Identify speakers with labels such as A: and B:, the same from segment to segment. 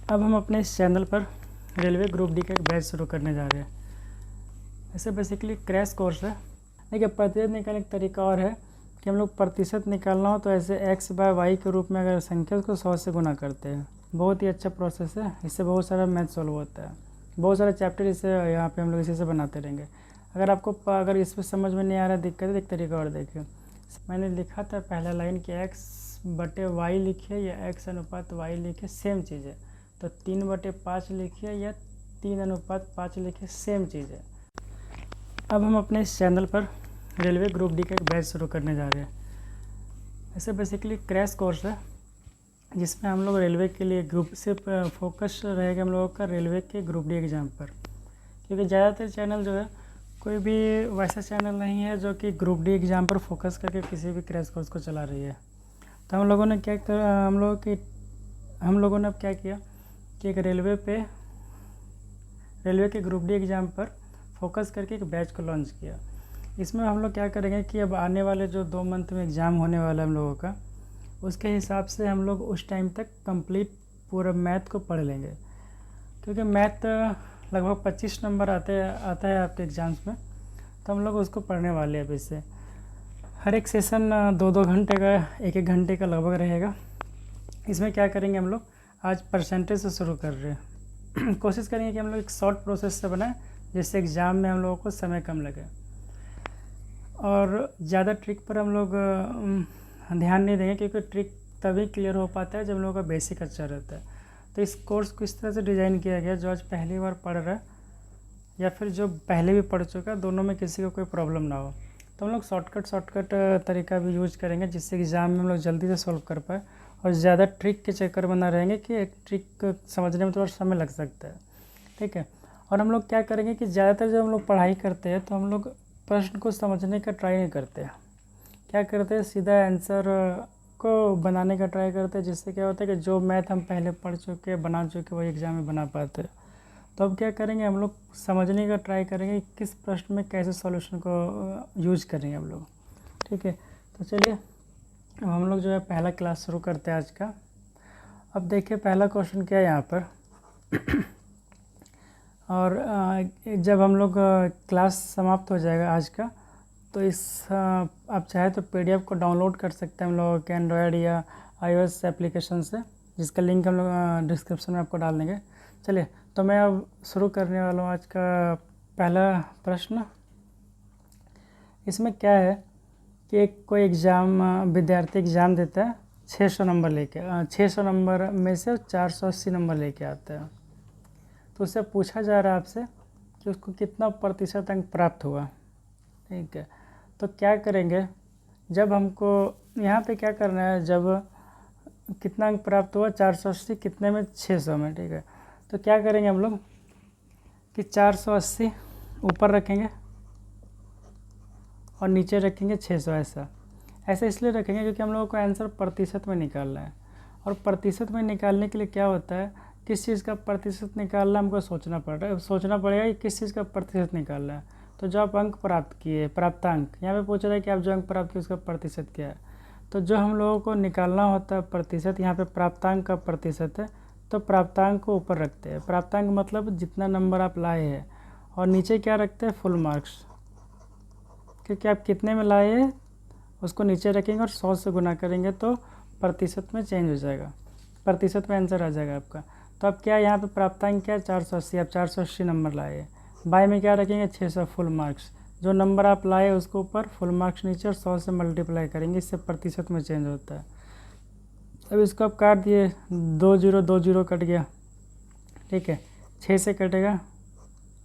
A: अब हम अपने इस चैनल पर रेलवे ग्रुप डी का एक बैच शुरू करने जा रहे हैं। ऐसे बेसिकली क्रैश कोर्स है। देखिए, प्रतिशत निकालने का तरीका और है कि हम लोग प्रतिशत निकालना हो तो ऐसे x बाय y के रूप में अगर संख्या को 100 से गुना करते हैं। बहुत ही अच्छा प्रोसेस है, इससे बहुत सारा मैथ सॉल्व होता है। बहुत सारे चैप्टर इससे यहाँ पे हम लोग इसी से बनाते रहेंगे। अगर इस पर समझ में नहीं आ रहा दिक्कत है, एक तरीका और देखिए। मैंने लिखा था पहला लाइन कि x/y लिखिए या x अनुपात y लिखिए, सेम चीज़ है। तो 3/5 लिखिए या 3:5 लिखिए, सेम चीज़ है। अब हम अपने इस चैनल पर रेलवे ग्रुप डी का एक बैच शुरू करने जा रहे हैं। ऐसे बेसिकली क्रैश कोर्स है, जिसमें हम लोग रेलवे के लिए ग्रुप से फोकस रहेगा हम लोगों का रेलवे के ग्रुप डी एग्ज़ाम पर। क्योंकि ज़्यादातर चैनल जो है कोई भी वैसा चैनल नहीं है जो कि ग्रुप डी एग्ज़ाम पर फोकस करके किसी भी क्रैश कोर्स को चला रही है। तो हम लोगों ने अब क्या किया कि एक रेलवे के ग्रुप डी एग्ज़ाम पर फोकस करके एक बैच को लॉन्च किया। इसमें हम लोग क्या करेंगे कि अब आने वाले जो 2 मंथ में एग्ज़ाम होने वाला है हम लोगों का, उसके हिसाब से हम लोग उस टाइम तक कंप्लीट पूरा मैथ को पढ़ लेंगे। क्योंकि मैथ लगभग 25 नंबर आता है आपके एग्ज़ाम्स में, तो हम लोग उसको पढ़ने वाले हैं। अब इससे हर एक सेशन 2-2 घंटे का, 1-1 घंटे का लगभग रहेगा। इसमें क्या करेंगे हम लोग, आज परसेंटेज से शुरू कर रहे हैं। कोशिश करेंगे कि हम लोग एक शॉर्ट प्रोसेस से बनाएं, जिससे एग्ज़ाम में हम लोगों को समय कम लगे। और ज़्यादा ट्रिक पर हम लोग ध्यान नहीं देंगे, क्योंकि ट्रिक तभी क्लियर हो पाता है जब हम लोगों का बेसिक अच्छा रहता है। तो इस कोर्स को इस तरह से डिज़ाइन किया गया, जो आज पहली बार पढ़ रहा है या फिर जो पहले भी पढ़ चुका है, दोनों में किसी को कोई प्रॉब्लम ना हो। तो हम लोग शॉर्टकट तरीका भी यूज करेंगे, जिससे एग्ज़ाम में हम लोग जल्दी से सॉल्व कर पाए। और ज़्यादा ट्रिक के चक्कर में ना रहेंगे कि एक ट्रिक समझने में थोड़ा समय लग सकता है, ठीक है। और हम लोग क्या करेंगे कि ज़्यादातर जब हम लोग पढ़ाई करते हैं तो हम लोग प्रश्न को समझने का ट्राई नहीं करते हैं। क्या करते हैं, सीधा आंसर को बनाने का ट्राई करते हैं, जिससे क्या होता है कि जो मैथ हम पहले पढ़ चुके बना चुके वही एग्ज़ाम में बना पाते हैं। तो अब क्या करेंगे, हम लोग समझने का ट्राई करेंगे किस प्रश्न में कैसे सॉल्यूशन को यूज करेंगे हम लोग, ठीक है। तो चलिए अब हम लोग जो है पहला क्लास शुरू करते हैं आज का। अब देखिए पहला क्वेश्चन क्या है यहाँ पर। और जब हम लोग क्लास समाप्त हो जाएगा आज का, तो आप चाहे तो PDF को डाउनलोड कर सकते हैं हम लोग के एंड्रॉयड या iOS एप्लीकेशन से, जिसका लिंक हम लोग डिस्क्रिप्शन में आपको डाल देंगे। चलिए, तो मैं अब शुरू करने वाला हूँ आज का पहला प्रश्न। इसमें क्या है कि कोई विद्यार्थी एग्ज़ाम देता है 600 नंबर लेके, 600 नंबर में से 480 नंबर लेके आता है। तो उससे पूछा जा रहा है आपसे कि उसको कितना प्रतिशत अंक प्राप्त हुआ, ठीक है। तो क्या करेंगे, जब हमको यहाँ पे क्या करना है, जब कितना अंक प्राप्त हुआ 480 कितने में, 600 में, ठीक है। तो क्या करेंगे हम लोग कि 480 ऊपर रखेंगे और नीचे रखेंगे 600। ऐसा इसलिए रखेंगे क्योंकि हम लोगों को आंसर प्रतिशत में निकालना है। और प्रतिशत में निकालने के लिए क्या होता है, किस चीज़ का प्रतिशत निकालना हमको सोचना पड़ेगा कि किस चीज़ का प्रतिशत निकालना है। तो जो आप अंक प्राप्त किए, प्राप्तांक, यहाँ पे पूछ रहा है कि आप जो अंक प्राप्त किए उसका प्रतिशत क्या है। तो जो हम लोगों को निकालना होता है प्रतिशत, यहाँ पे प्राप्तांक का प्रतिशत है, तो प्राप्तांक को ऊपर रखते हैं। प्राप्तांक मतलब जितना नंबर आप लाए हैं, और नीचे क्या रखते हैं, फुल मार्क्स, क्योंकि आप कितने में लाए हैं उसको नीचे रखेंगे और 100 से गुना करेंगे तो प्रतिशत में चेंज हो जाएगा, प्रतिशत में आंसर आ जाएगा आपका। तो अब क्या यहाँ पे प्राप्तांक क्या है, 480। आप 480 नंबर लाए, बाय में क्या रखेंगे, 600 फुल मार्क्स। जो नंबर आप लाए उसको ऊपर, फुल मार्क्स नीचे, और 100 से मल्टीप्लाई करेंगे, इससे प्रतिशत में चेंज होता है। अब इसको आप काट दिए, 2 0 कट गया, ठीक है। 6 से कटेगा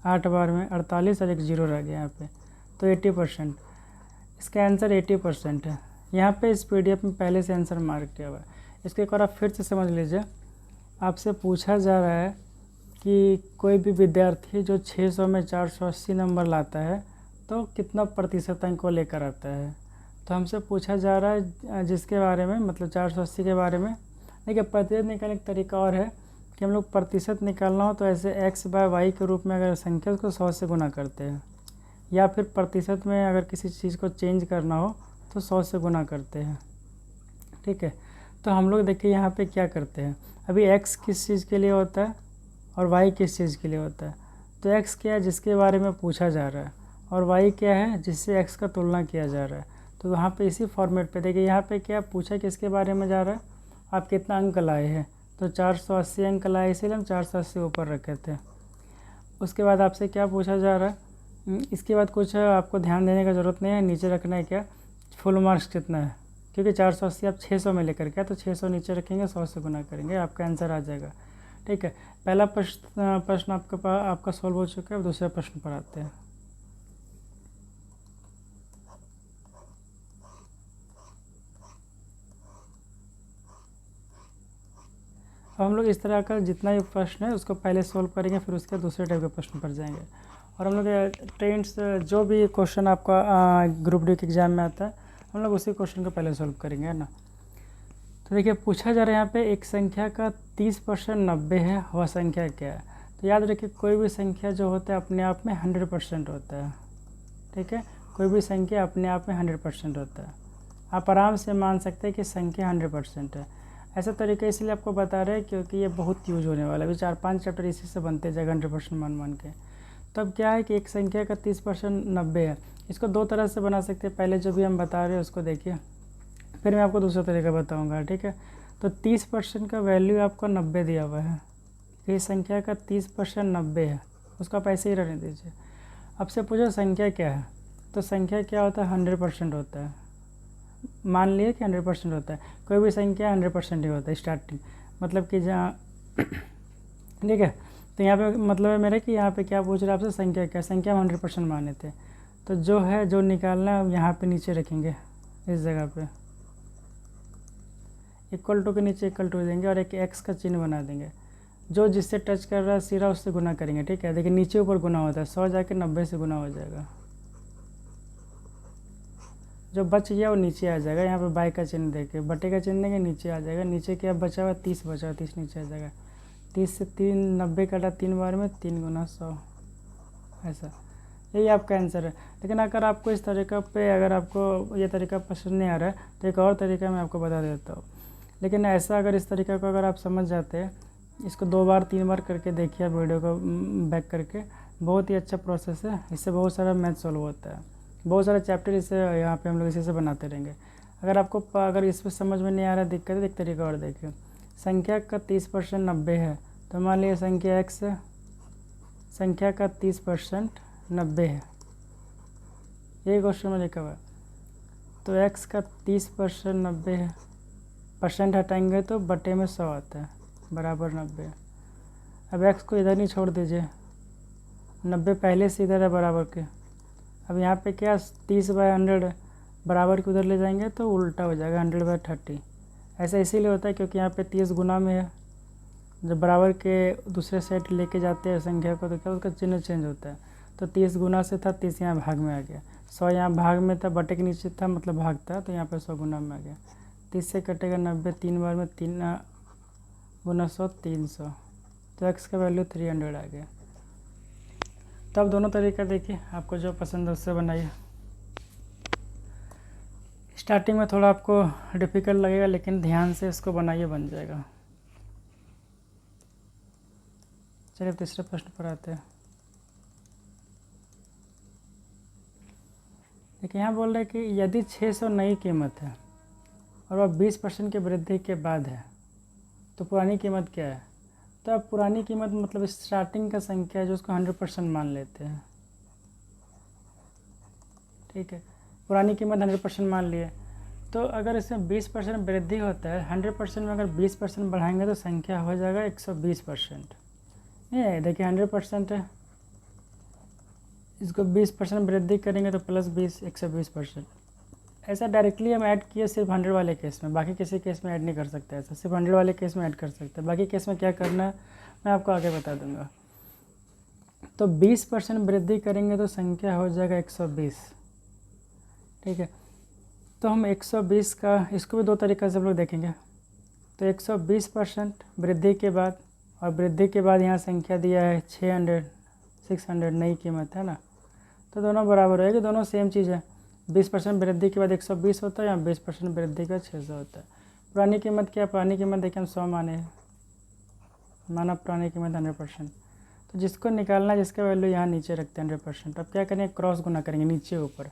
A: 8 बार में 48 और एक 0 रह गया यहाँ पे, तो 80%। इसका आंसर 80% है। यहाँ पे इस PDF में पहले से आंसर मार्क किया हुआ है। इसको एक बार आप फिर से समझ लीजिए। आपसे पूछा जा रहा है कि कोई भी विद्यार्थी जो 600 में 480 नंबर लाता है तो कितना प्रतिशत अंक को लेकर आता है। तो हमसे पूछा जा रहा है जिसके बारे में, मतलब 480 के बारे में। देखिए, प्रतिशत निकालने का तरीका और है कि हम लोग प्रतिशत निकालना हो तो ऐसे x बाय y के रूप में अगर संख्या को 100 से गुना करते हैं, या फिर प्रतिशत में अगर किसी चीज़ को चेंज करना हो तो 100 से गुना करते हैं, ठीक है। तो हम लोग देखिए यहाँ पे क्या करते हैं, अभी x किस चीज़ के लिए होता है और y किस चीज़ के लिए होता है। तो x क्या है जिसके बारे में पूछा जा रहा है, और y क्या है जिससे x का तुलना किया जा रहा है। तो वहाँ पे इसी फॉर्मेट पे देखिए, यहाँ पे क्या पूछा किसके बारे में जा रहा है, आप कितना अंक लाए हैं। तो 480 अंक लाए, इसीलिए हम 480 ऊपर रखे थे। उसके बाद आपसे क्या पूछा जा रहा है, इसके बाद कुछ आपको ध्यान देने का ज़रूरत नहीं है, नीचे रखना है क्या फुल मार्क्स कितना है, क्योंकि 480 आप 600 में लेकर के, तो 600 नीचे रखेंगे, 100 से गुना करेंगे, आपका आंसर आ जाएगा। ठीक है, पहला प्रश्न आपका सॉल्व हो चुका है। अब दूसरे प्रश्न पर आते हैं। अब हम लोग इस तरह का जितना भी प्रश्न है उसको पहले सॉल्व करेंगे, फिर उसके दूसरे टाइप के प्रश्न पर जाएंगे। और हम लोग ट्रेंड्स जो भी क्वेश्चन आपका ग्रुप डी के एग्ज़ाम में आता है, हम लोग उसी क्वेश्चन को पहले सॉल्व करेंगे, है ना। तो देखिए पूछा जा रहा है यहाँ पे एक संख्या का 30% 90 है, वह संख्या क्या है। तो याद रखिए कोई भी संख्या जो होता है अपने आप में 100% होता है। ठीक है, कोई भी संख्या अपने आप में 100% होता है। आप आराम से मान सकते हैं कि संख्या 100% है। ऐसा तरीका इसलिए आपको बता रहे हैं क्योंकि ये बहुत यूज होने वाला है। अभी 4-5 चैप्टर इसी से बनते जाएगा 100% मान के। तब क्या है कि एक संख्या का 30% 90 है। इसको दो तरह से बना सकते हैं, पहले जो भी हम बता रहे हैं उसको देखिए, फिर मैं आपको दूसरा तरीका बताऊंगा। ठीक है, तो 30% का वैल्यू आपको 90 दिया हुआ है, ये संख्या का 30% 90 है, उसका पैसे ही रहने दीजिए। अब से पूछो संख्या क्या है, तो संख्या क्या होता है 100% होता है। मान लिए कि 100% होता है, कोई भी संख्या 100% ही होता है स्टार्टिंग, मतलब कि जहाँ ठीक है। तो यहाँ पे मतलब है मेरा कि यहाँ पे क्या पूछ रहा है आपसे, संख्या क्या, संख्या हम 100% माने थे। तो जो है जो निकालना है यहाँ पे नीचे रखेंगे, इस जगह पे इक्वल टू के नीचे इक्वल टू देंगे और एक एक्स का चिन्ह बना देंगे। जो जिससे टच कर रहा है सिरा उससे गुना करेंगे। ठीक है, देखिए नीचे ऊपर गुना होता है, 100 जाके 90 से गुना हो जाएगा, जो बच गया वो नीचे आ जाएगा। यहाँ पे बाई का चिन्ह देके बटे का चिन्ह देंगे, नीचे आ जाएगा। नीचे क्या बचा हुआ 30 बचा हुआ, 30 नीचे आ जाएगा। 30 से 3 90 काटा 3 बार में 3 गुना 100, ऐसा यही आपका आंसर है। लेकिन अगर आपको इस तरीका पे अगर आपको ये तरीका पसंद नहीं आ रहा है तो एक और तरीका मैं आपको बता देता हूँ। लेकिन ऐसा अगर इस तरीका को अगर आप समझ जाते हैं, इसको 2 बार 3 बार करके देखिए वीडियो को बैक करके, बहुत ही अच्छा प्रोसेस है। इससे बहुत सारा मैथ सॉल्व होता है, बहुत सारे चैप्टर इससे यहाँ पे हम लोग इसी से बनाते रहेंगे। अगर इस पर समझ में नहीं आ रहा दिक्कत है, एक तरीका और देखिए। संख्या का 30% 90 है, तो मान लीजिए संख्या x है, संख्या का 30% 90 है, ये क्वेश्चन में लिखा हुआ है। तो x का 30% 90 है, परसेंट हटाएंगे तो बटे में 100 आता है, बराबर 90। अब x को इधर नहीं छोड़ दीजिए, 90 पहले से इधर है बराबर के। अब यहाँ पे क्या 30/100 बराबर के उधर ले जाएंगे तो उल्टा हो जाएगा 100/30। ऐसा इसीलिए होता है क्योंकि यहाँ पे 30 गुना में है, जब बराबर के दूसरे सेट लेके जाते हैं संख्या को तो क्या उसका चिन्ह चेंज होता है। तो 30 गुना से था, 30 यहाँ भाग में आ गया, 100 यहाँ भाग में था, बटे के नीचे था मतलब भाग था, तो यहाँ पे 100 गुना में आ गया। 30 से कटेगा 90, 3 बार में 3 गुना 100 300, तो x का वैल्यू 300 आ गया। तो अब दोनों तरीका देखिए, आपको जो पसंद है उससे बनाइए। स्टार्टिंग में थोड़ा आपको डिफ़िकल्ट लगेगा, लेकिन ध्यान से इसको बनाइए, बन जाएगा। चलिए तीसरे प्रश्न पर आते हैं। देखिए यहाँ बोल रहे हैं कि यदि 600 नई कीमत है और वह 20% की वृद्धि के बाद है तो पुरानी कीमत क्या है। तो अब पुरानी कीमत मतलब स्टार्टिंग का संख्या है जो उसको 100% मान लेते हैं। ठीक है, पुरानी कीमत 100% मान लिए, तो अगर इसमें 20% वृद्धि होता है, 100% में अगर 20% बढ़ाएंगे तो संख्या हो जाएगा 120%। ये देखिए 100% है, इसको 20% वृद्धि करेंगे तो प्लस 20 120%। ऐसा डायरेक्टली हम ऐड किए सिर्फ 100 वाले केस में, बाकी किसी केस में ऐड नहीं कर सकते। ऐसा सिर्फ 100 वाले केस में ऐड कर सकते हैं, बाकी केस में क्या करना है मैं आपको आगे बता दूंगा। तो 20% वृद्धि करेंगे तो संख्या हो जाएगा 120। ठीक है, तो हम 120 का इसको भी दो तरीक़े से हम लोग देखेंगे। तो 120% वृद्धि के बाद, और वृद्धि के बाद यहाँ संख्या दिया है 600 नई कीमत है ना, तो दोनों बराबर होएगी, दोनों सेम चीज़ है। 20% वृद्धि के बाद 120 होता है, या 20% वृद्धि का 600 होता है। पुरानी कीमत क्या, पुरानी कीमत देखिए हम 100 माने हैं, माना पुरानी कीमत 100%। तो जिसको निकालना है, जिसका वैल्यू यहाँ नीचे रखते हैं 100%। अब क्या करेंगे, क्रॉस गुना करेंगे नीचे ऊपर।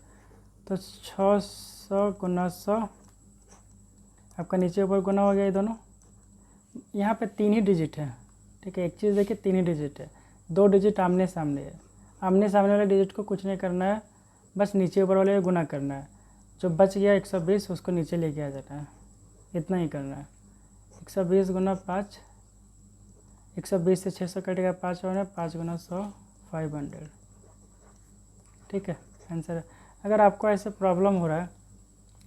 A: तो 600 गुना 100 आपका नीचे ऊपर गुना हो गया। ये दोनों यहाँ पे 3 ही डिजिट है, ठीक है। एक चीज़ देखिए 3 ही डिजिट है, 2 डिजिट आमने सामने है। आमने सामने वाले डिजिट को कुछ नहीं करना है, बस नीचे ऊपर वाले गुना करना है। जो बच गया 120 उसको नीचे लेके आ जाना है, इतना ही करना है। 120 गुना 5, 120 से 600 कटेगा 5 और 5 गुना 100 500, ठीक है। आंसर है। अगर आपको ऐसे प्रॉब्लम हो रहा है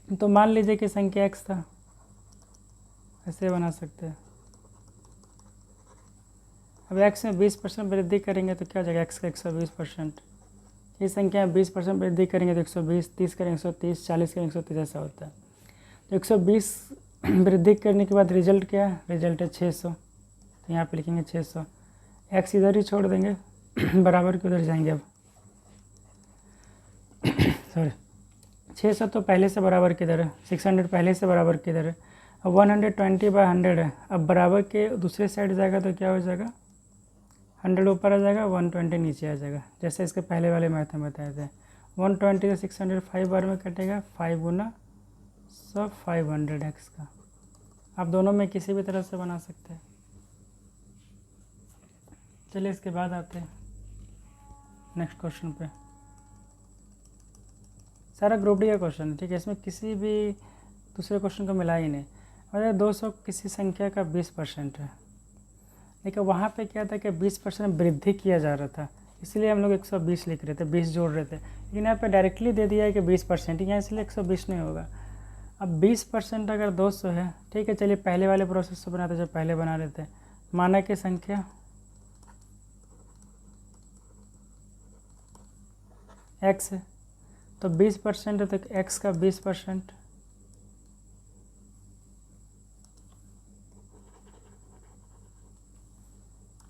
A: तो मान लीजिए कि संख्या x था, ऐसे बना सकते हैं। अब x में 20% वृद्धि करेंगे तो क्या हो जाएगा, x का 120%। ये संख्या 20% वृद्धि करेंगे तो 120, 30 करेंगे 130, 40 करेंगे 130, ऐसा होता है। तो 120 वृद्धि करने के बाद रिजल्ट क्या है, रिजल्ट है 600। तो यहाँ पे लिखेंगे 600, x इधर ही छोड़ देंगे बराबर के उधर जाएंगे। अब सॉरी 600 तो पहले से बराबर किधर है, 600 पहले से बराबर किधर है। अब 120/100 है, अब बराबर के दूसरे साइड जाएगा तो क्या हो जाएगा, 100 ऊपर आ जाएगा, 120 नीचे आ जाएगा। जैसे इसके पहले वाले मैथ में बताए थे। 120 से 600 5 बार में कटेगा, 5 गुना 100 500 x का। आप दोनों में किसी भी तरह से बना सकते हैं। चलिए इसके बाद आते हैं नेक्स्ट क्वेश्चन पे। सारा ग्रुप डी का क्वेश्चन है, ठीक है। इसमें किसी भी दूसरे क्वेश्चन को मिला ही नहीं। और 200 किसी संख्या का 20% है, लेकिन वहाँ पे क्या था कि 20% वृद्धि किया जा रहा था, इसलिए हम लोग 120 लिख रहे थे, 20 जोड़ रहे थे। लेकिन यहाँ पे डायरेक्टली दे दिया है कि 20%, यहाँ इसलिए 120 नहीं होगा। अब 20% अगर 200 है, ठीक है। चलिए पहले वाले प्रोसेस से बनाते, जब पहले बना रहे थे। माना कि संख्या x है, तो 20% है तो x का 20%,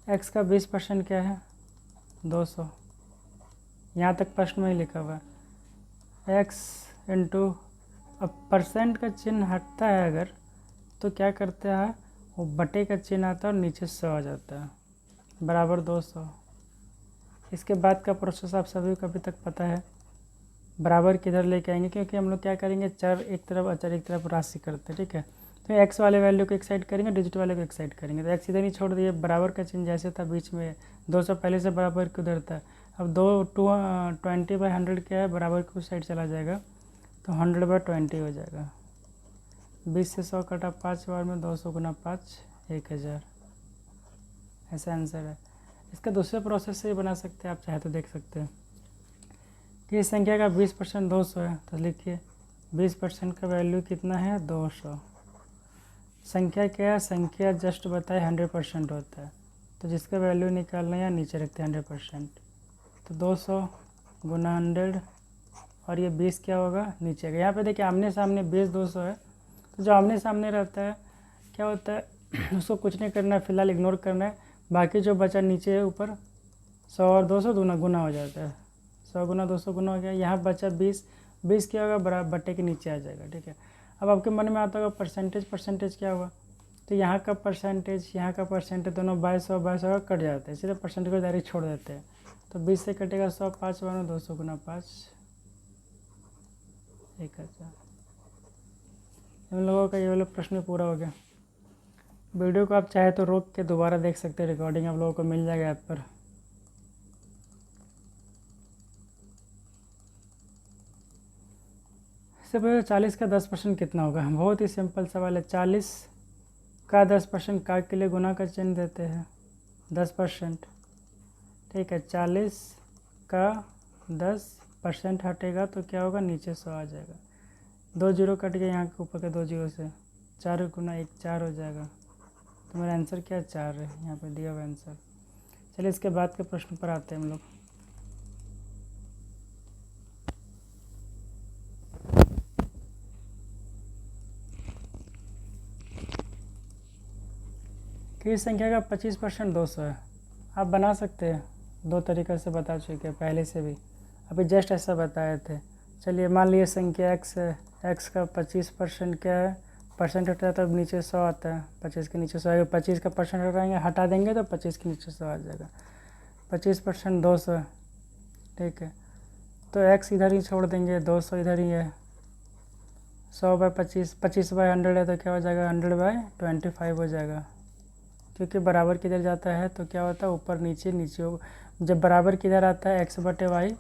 A: x का 20% क्या है, 200। यहाँ तक प्रश्न में ही लिखा हुआ है x इंटू। अब परसेंट का चिन्ह हटता है अगर, तो क्या करते हैं, वो बटे का चिन्ह आता है और नीचे 100 आ जाता है, बराबर 200। इसके बाद का प्रोसेस आप सभी को अभी तक पता है। बराबर किधर लेके आएंगे, क्योंकि हम लोग क्या करेंगे, चर एक तरफ अचर एक तरफ राशि करते हैं, ठीक है। तो एक्स वाले वैल्यू को एक साइड करेंगे, डिजिट वाले को एक साइड करेंगे। तो एक्स इधर नहीं छोड़ दिए, बराबर का चिन्ह जैसे था बीच में, 200 पहले से बराबर के उधर था। अब 20/100 क्या है, बराबर के उस साइड चला जाएगा, तो 100/20 हो जाएगा। 20 से 100 कटा 5 बार में, 200 गुना 5 1000, ऐसा आंसर है। इसका दूसरे प्रोसेस से बना सकते हैं, आप चाहे तो देख सकते हैं कि इस संख्या का 20% 200 है, तो लिखिए 20% का वैल्यू कितना है, 200। संख्या क्या है, संख्या जस्ट बताए 100% होता है, तो जिसका वैल्यू निकालना है नीचे रखते हैं 100%। तो 200 गुना 100 और ये 20 क्या होगा, नीचे का। यहाँ पे देखिए आमने सामने 20 200 है, तो जो आमने सामने रहता है क्या होता है उसको कुछ नहीं करना है, फिलहाल इग्नोर करना है। बाकी जो बचा नीचे ऊपर 100 और 200 गुना हो जाता है, 100 गुना 200 गुना हो गया। यहाँ बचा 20 क्या होगा, बराबर बट्टे के नीचे आ जाएगा, ठीक है। अब आपके मन में आता होगा परसेंटेज क्या हुआ, तो यहाँ का परसेंटेज यहाँ का परसेंटेज दोनों 2200 कट जाते हैं, सीधे परसेंटेज को डायरेक्ट छोड़ देते हैं। तो 20 से कटेगा 100, 5 बार में 200 गुना 5 1000। हम लोगों का ये वाला प्रश्न पूरा हो गया। वीडियो को आप चाहे तो रोक के दोबारा देख सकते हैं, रिकॉर्डिंग आप लोगों को मिल जाएगा ऐप पर। इससे पहले 40 का 10% कितना होगा, बहुत ही सिंपल सवाल है। 40 का 10% का के लिए गुना का चिन्ह देते हैं 10%, ठीक है। 40 का 10% हटेगा तो क्या होगा, नीचे 100 आ जाएगा। 2 जीरो कट गए यहाँ के ऊपर के 2 जीरो से, 4 गुना 1 4 हो जाएगा। तो मेरा आंसर क्या है, 4 है यहाँ पे दिया हुआ आंसर। चलिए इसके बाद के प्रश्न पर आते हैं हम लोग। किस संख्या का 25% 200 है, आप बना सकते हैं, दो तरीक़े से बता चुके हैं पहले से भी, अभी जस्ट ऐसा बताए थे। चलिए मान लीजिए संख्या x है, x का 25% क्या है, परसेंट हटा तो नीचे 100 आता है, 25 के नीचे 100 आएगा, 25 का परसेंट हटाएंगे, हटा देंगे तो 25 के नीचे 100 आ जाएगा। 25% 200, ठीक है। तो x इधर ही छोड़ देंगे, 200 इधर ही है, 100/25, 25/100 है तो क्या हो जाएगा, 100/25 हो जाएगा। क्योंकि बराबर किधर जाता है तो क्या होता है, ऊपर नीचे, नीचे जब बराबर किधर आता है x/y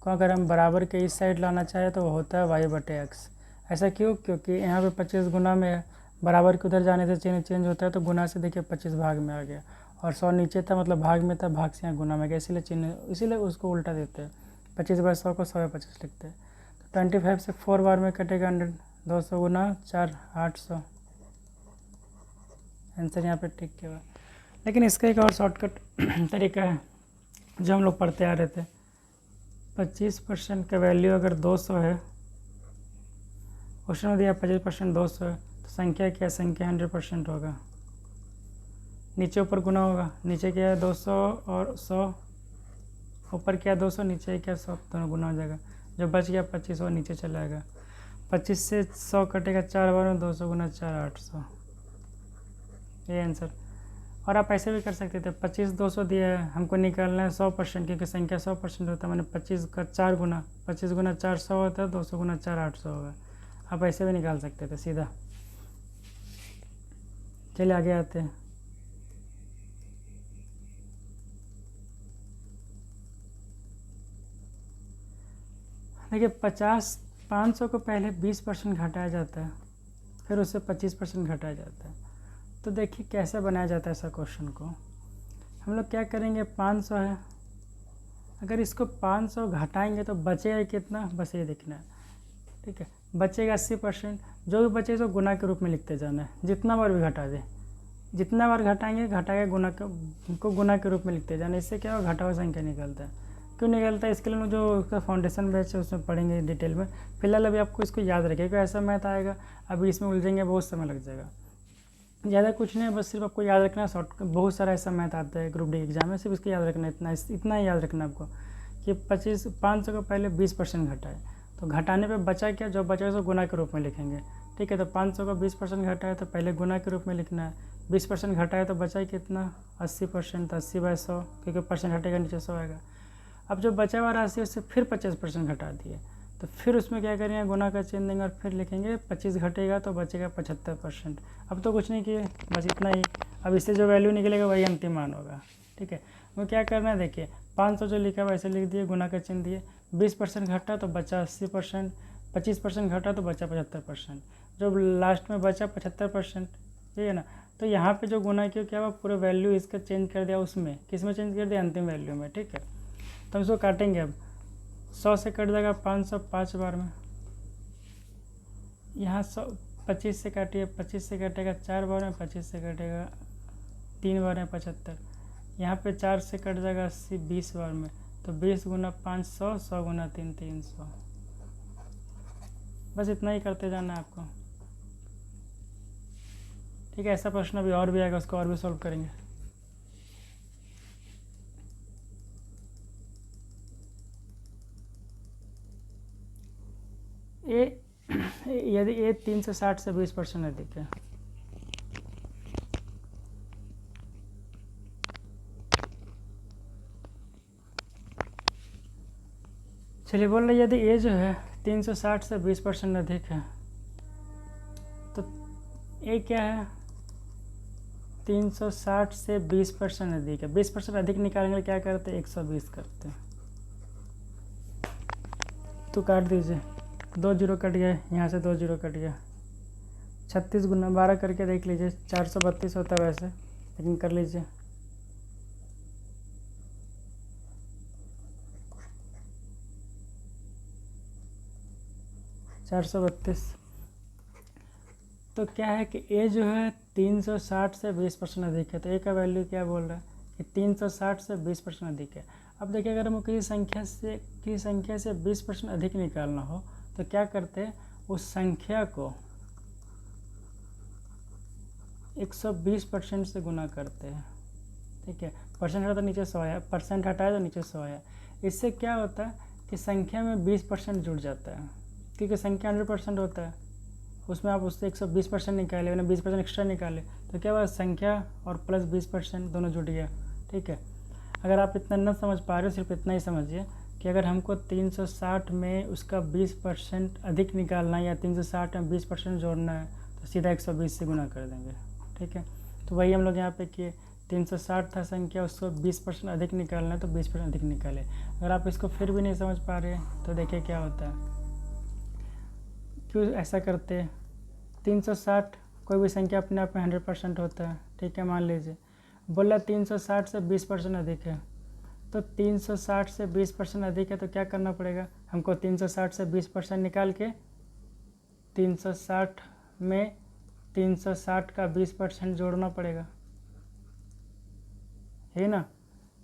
A: को अगर हम बराबर के इस साइड लाना चाहे तो होता है y/x। ऐसा क्यों, क्योंकि यहाँ पे 25 गुना में है, बराबर के उधर जाने से चिन्ह चेंज होता है, तो गुना से देखिए 25 भाग में आ गया, और 100 नीचे था मतलब भाग में था, भाग से यहाँ गुना में गया, इसीलिए चिन्ह, इसीलिए उसको उल्टा देते हैं, 25/100 को 100/25 लिखते हैं। तो 25 से 4 बार में कटेगा 100, 200 गुना 4, 800, आंसर यहाँ पे टिक के बाद। लेकिन इसका एक और शॉर्टकट तरीका है जो हम लोग पढ़ते आ रहे थे। 25% का वैल्यू अगर 200 है, क्वेश्चन में दिया 25% 200 है, तो संख्या क्या, संख्या 100% होगा, नीचे ऊपर गुना होगा, नीचे क्या है 200 और 100, ऊपर क्या 200, नीचे क्या 100, दोनों गुना हो जाएगा, जो बच गया 25 वो नीचे चला जाएगा। 25 से 100 कटेगा 4 बार में, 200 गुना 4, 800, ये आंसर। और आप ऐसे भी कर सकते थे, 25 200 दिया है, हमको निकालना है 100%, क्योंकि संख्या 100% होता है, मैंने 25 का 4 गुना, 25 गुना 4 100 होता है, 200 गुना 4 800 होगा। आप ऐसे भी निकाल सकते थे सीधा। चलिए आगे आते हैं। देखिए 500 को पहले 20% घटाया जाता है, फिर उससे 25% घटाया जाता है। तो देखिए कैसे बनाया जाता है ऐसा क्वेश्चन को। हम लोग क्या करेंगे, 500 है, अगर इसको 500 घटाएंगे तो बचेगा कितना, बस ये देखना है, ठीक है। बचेगा 80%, जो भी बचे तो गुना के रूप में लिखते जाना है, जितना बार भी घटा दे, जितना बार घटाएंगे घटाएगा गुना को गुना के रूप में लिखते जाना। इससे क्या होगा, घटा हुआ संख्या निकलता है। क्यों निकलता है, इसके लिए जो उसका फाउंडेशन बैच है उसमें पढ़ेंगे डिटेल में। फिलहाल अभी आपको इसको याद रखिएगा, ऐसा मैथ आएगा, अभी इसमें उलझेंगे बहुत समय लग जाएगा। ज़्यादा कुछ नहीं है, बस सिर्फ आपको याद रखना, शॉर्ट बहुत सारा ऐसा मैथ आता है ग्रुप डी एग्जाम में, सिर्फ इसको याद रखना, इतना ही याद रखना आपको कि 500 को पहले 20% घटाए, तो घटाने पे बचा क्या, जो बचा उसको गुना के रूप में लिखेंगे, ठीक है। तो 500 को 20% घटाए तो पहले गुना के रूप में लिखना है, 20% घटाए तो बचा कितना 80%, तो 80/100, क्योंकि परसेंट घटेगा नीचे 100 आएगा। अब जो बचा हुआ राशि उससे फिर 50% घटा दिए, तो फिर उसमें क्या करेंगे, गुना का चिन्ह देंगे और फिर लिखेंगे 25 घटेगा तो बचेगा 75%। अब तो कुछ नहीं किए, बस इतना ही। अब इससे जो वैल्यू निकलेगा वही अंतिम मान होगा, ठीक है। वो क्या करना है, देखिए 500 जो लिखा है वैसे लिख दिए, गुना का चिन्ह दिए, 20% घटा तो बचा 80%, 25% घटा तो बचा 75%, जो लास्ट में बचा 75%, ठीक है ना। तो यहाँ पे जो गुना किया क्या हुआ, पूरा वैल्यू इसका चेंज कर दिया, उसमें किस में चेंज कर दिया, अंतिम वैल्यू में, ठीक है। तो हम इसको काटेंगे, अब 100 से कट जाएगा 500 5 बार में, यहाँ 25 से काटिए, 25 से कटेगा 4 बार में, 25 से कटेगा 3 बार में 75, यहाँ पे 4 से कट जाएगा 80 20 बार में, तो 20 गुना 500, 100 गुना 3 300, बस इतना ही करते जाना है आपको, ठीक है। ऐसा प्रश्न अभी और भी आएगा, उसको और भी सॉल्व करेंगे। यदि ए 360 से 20% अधिक है, चलिए बोल रहे यदि ए जो है 360 से 20% अधिक है, तो ए क्या है, 360 से 20% अधिक है। 20% अधिक निकालने के लिए क्या करते हैं, 120 करते हैं, तो काट दीजिए, 2 जीरो कट गए, यहाँ से 2 जीरो कट गया, 36 गुना 12 करके देख लीजिए, 432 होता है वैसे, लेकिन कर लीजिए, तो क्या है कि ए जो है 360 से 20% अधिक है, तो ए का वैल्यू क्या बोल रहा है कि 360 से 20% अधिक है। अब देखिए अगर हमको किसी संख्या से 20% अधिक निकालना हो तो क्या करते हैं, उस संख्या को 120% से गुना करते हैं, ठीक है। परसेंट हटाया तो नीचे 100 है, परसेंट हटाया तो नीचे 100 है। इससे क्या होता है कि संख्या में 20% जुड़ जाता है, क्योंकि संख्या 100% होता है, उसमें आप उससे 120% निकाले, मैंने 20% एक्स्ट्रा निकाले, तो क्या हुआ, संख्या और प्लस 20% दोनों जुट गया। ठीक है, अगर आप इतना न समझ पा रहे हो, सिर्फ इतना ही समझिए कि अगर हमको 360 में उसका 20% अधिक निकालना है या 360 में 20% जोड़ना है, तो सीधा 120 से गुना कर देंगे। ठीक है, तो वही हम लोग यहाँ पे किए, 360 था संख्या, उसको 20% अधिक निकालना है तो 20% अधिक निकाले। अगर आप इसको फिर भी नहीं समझ पा रहे तो देखिए क्या होता है, क्यों ऐसा करते हैं। 360 कोई भी संख्या अपने आप में 100% होता है। ठीक है, मान लीजिए बोला 360 से 20% अधिक है, तो 360 से 20% अधिक है तो क्या करना पड़ेगा हमको, 360 से 20% निकाल के 360 में 360 का 20% जोड़ना पड़ेगा, है ना।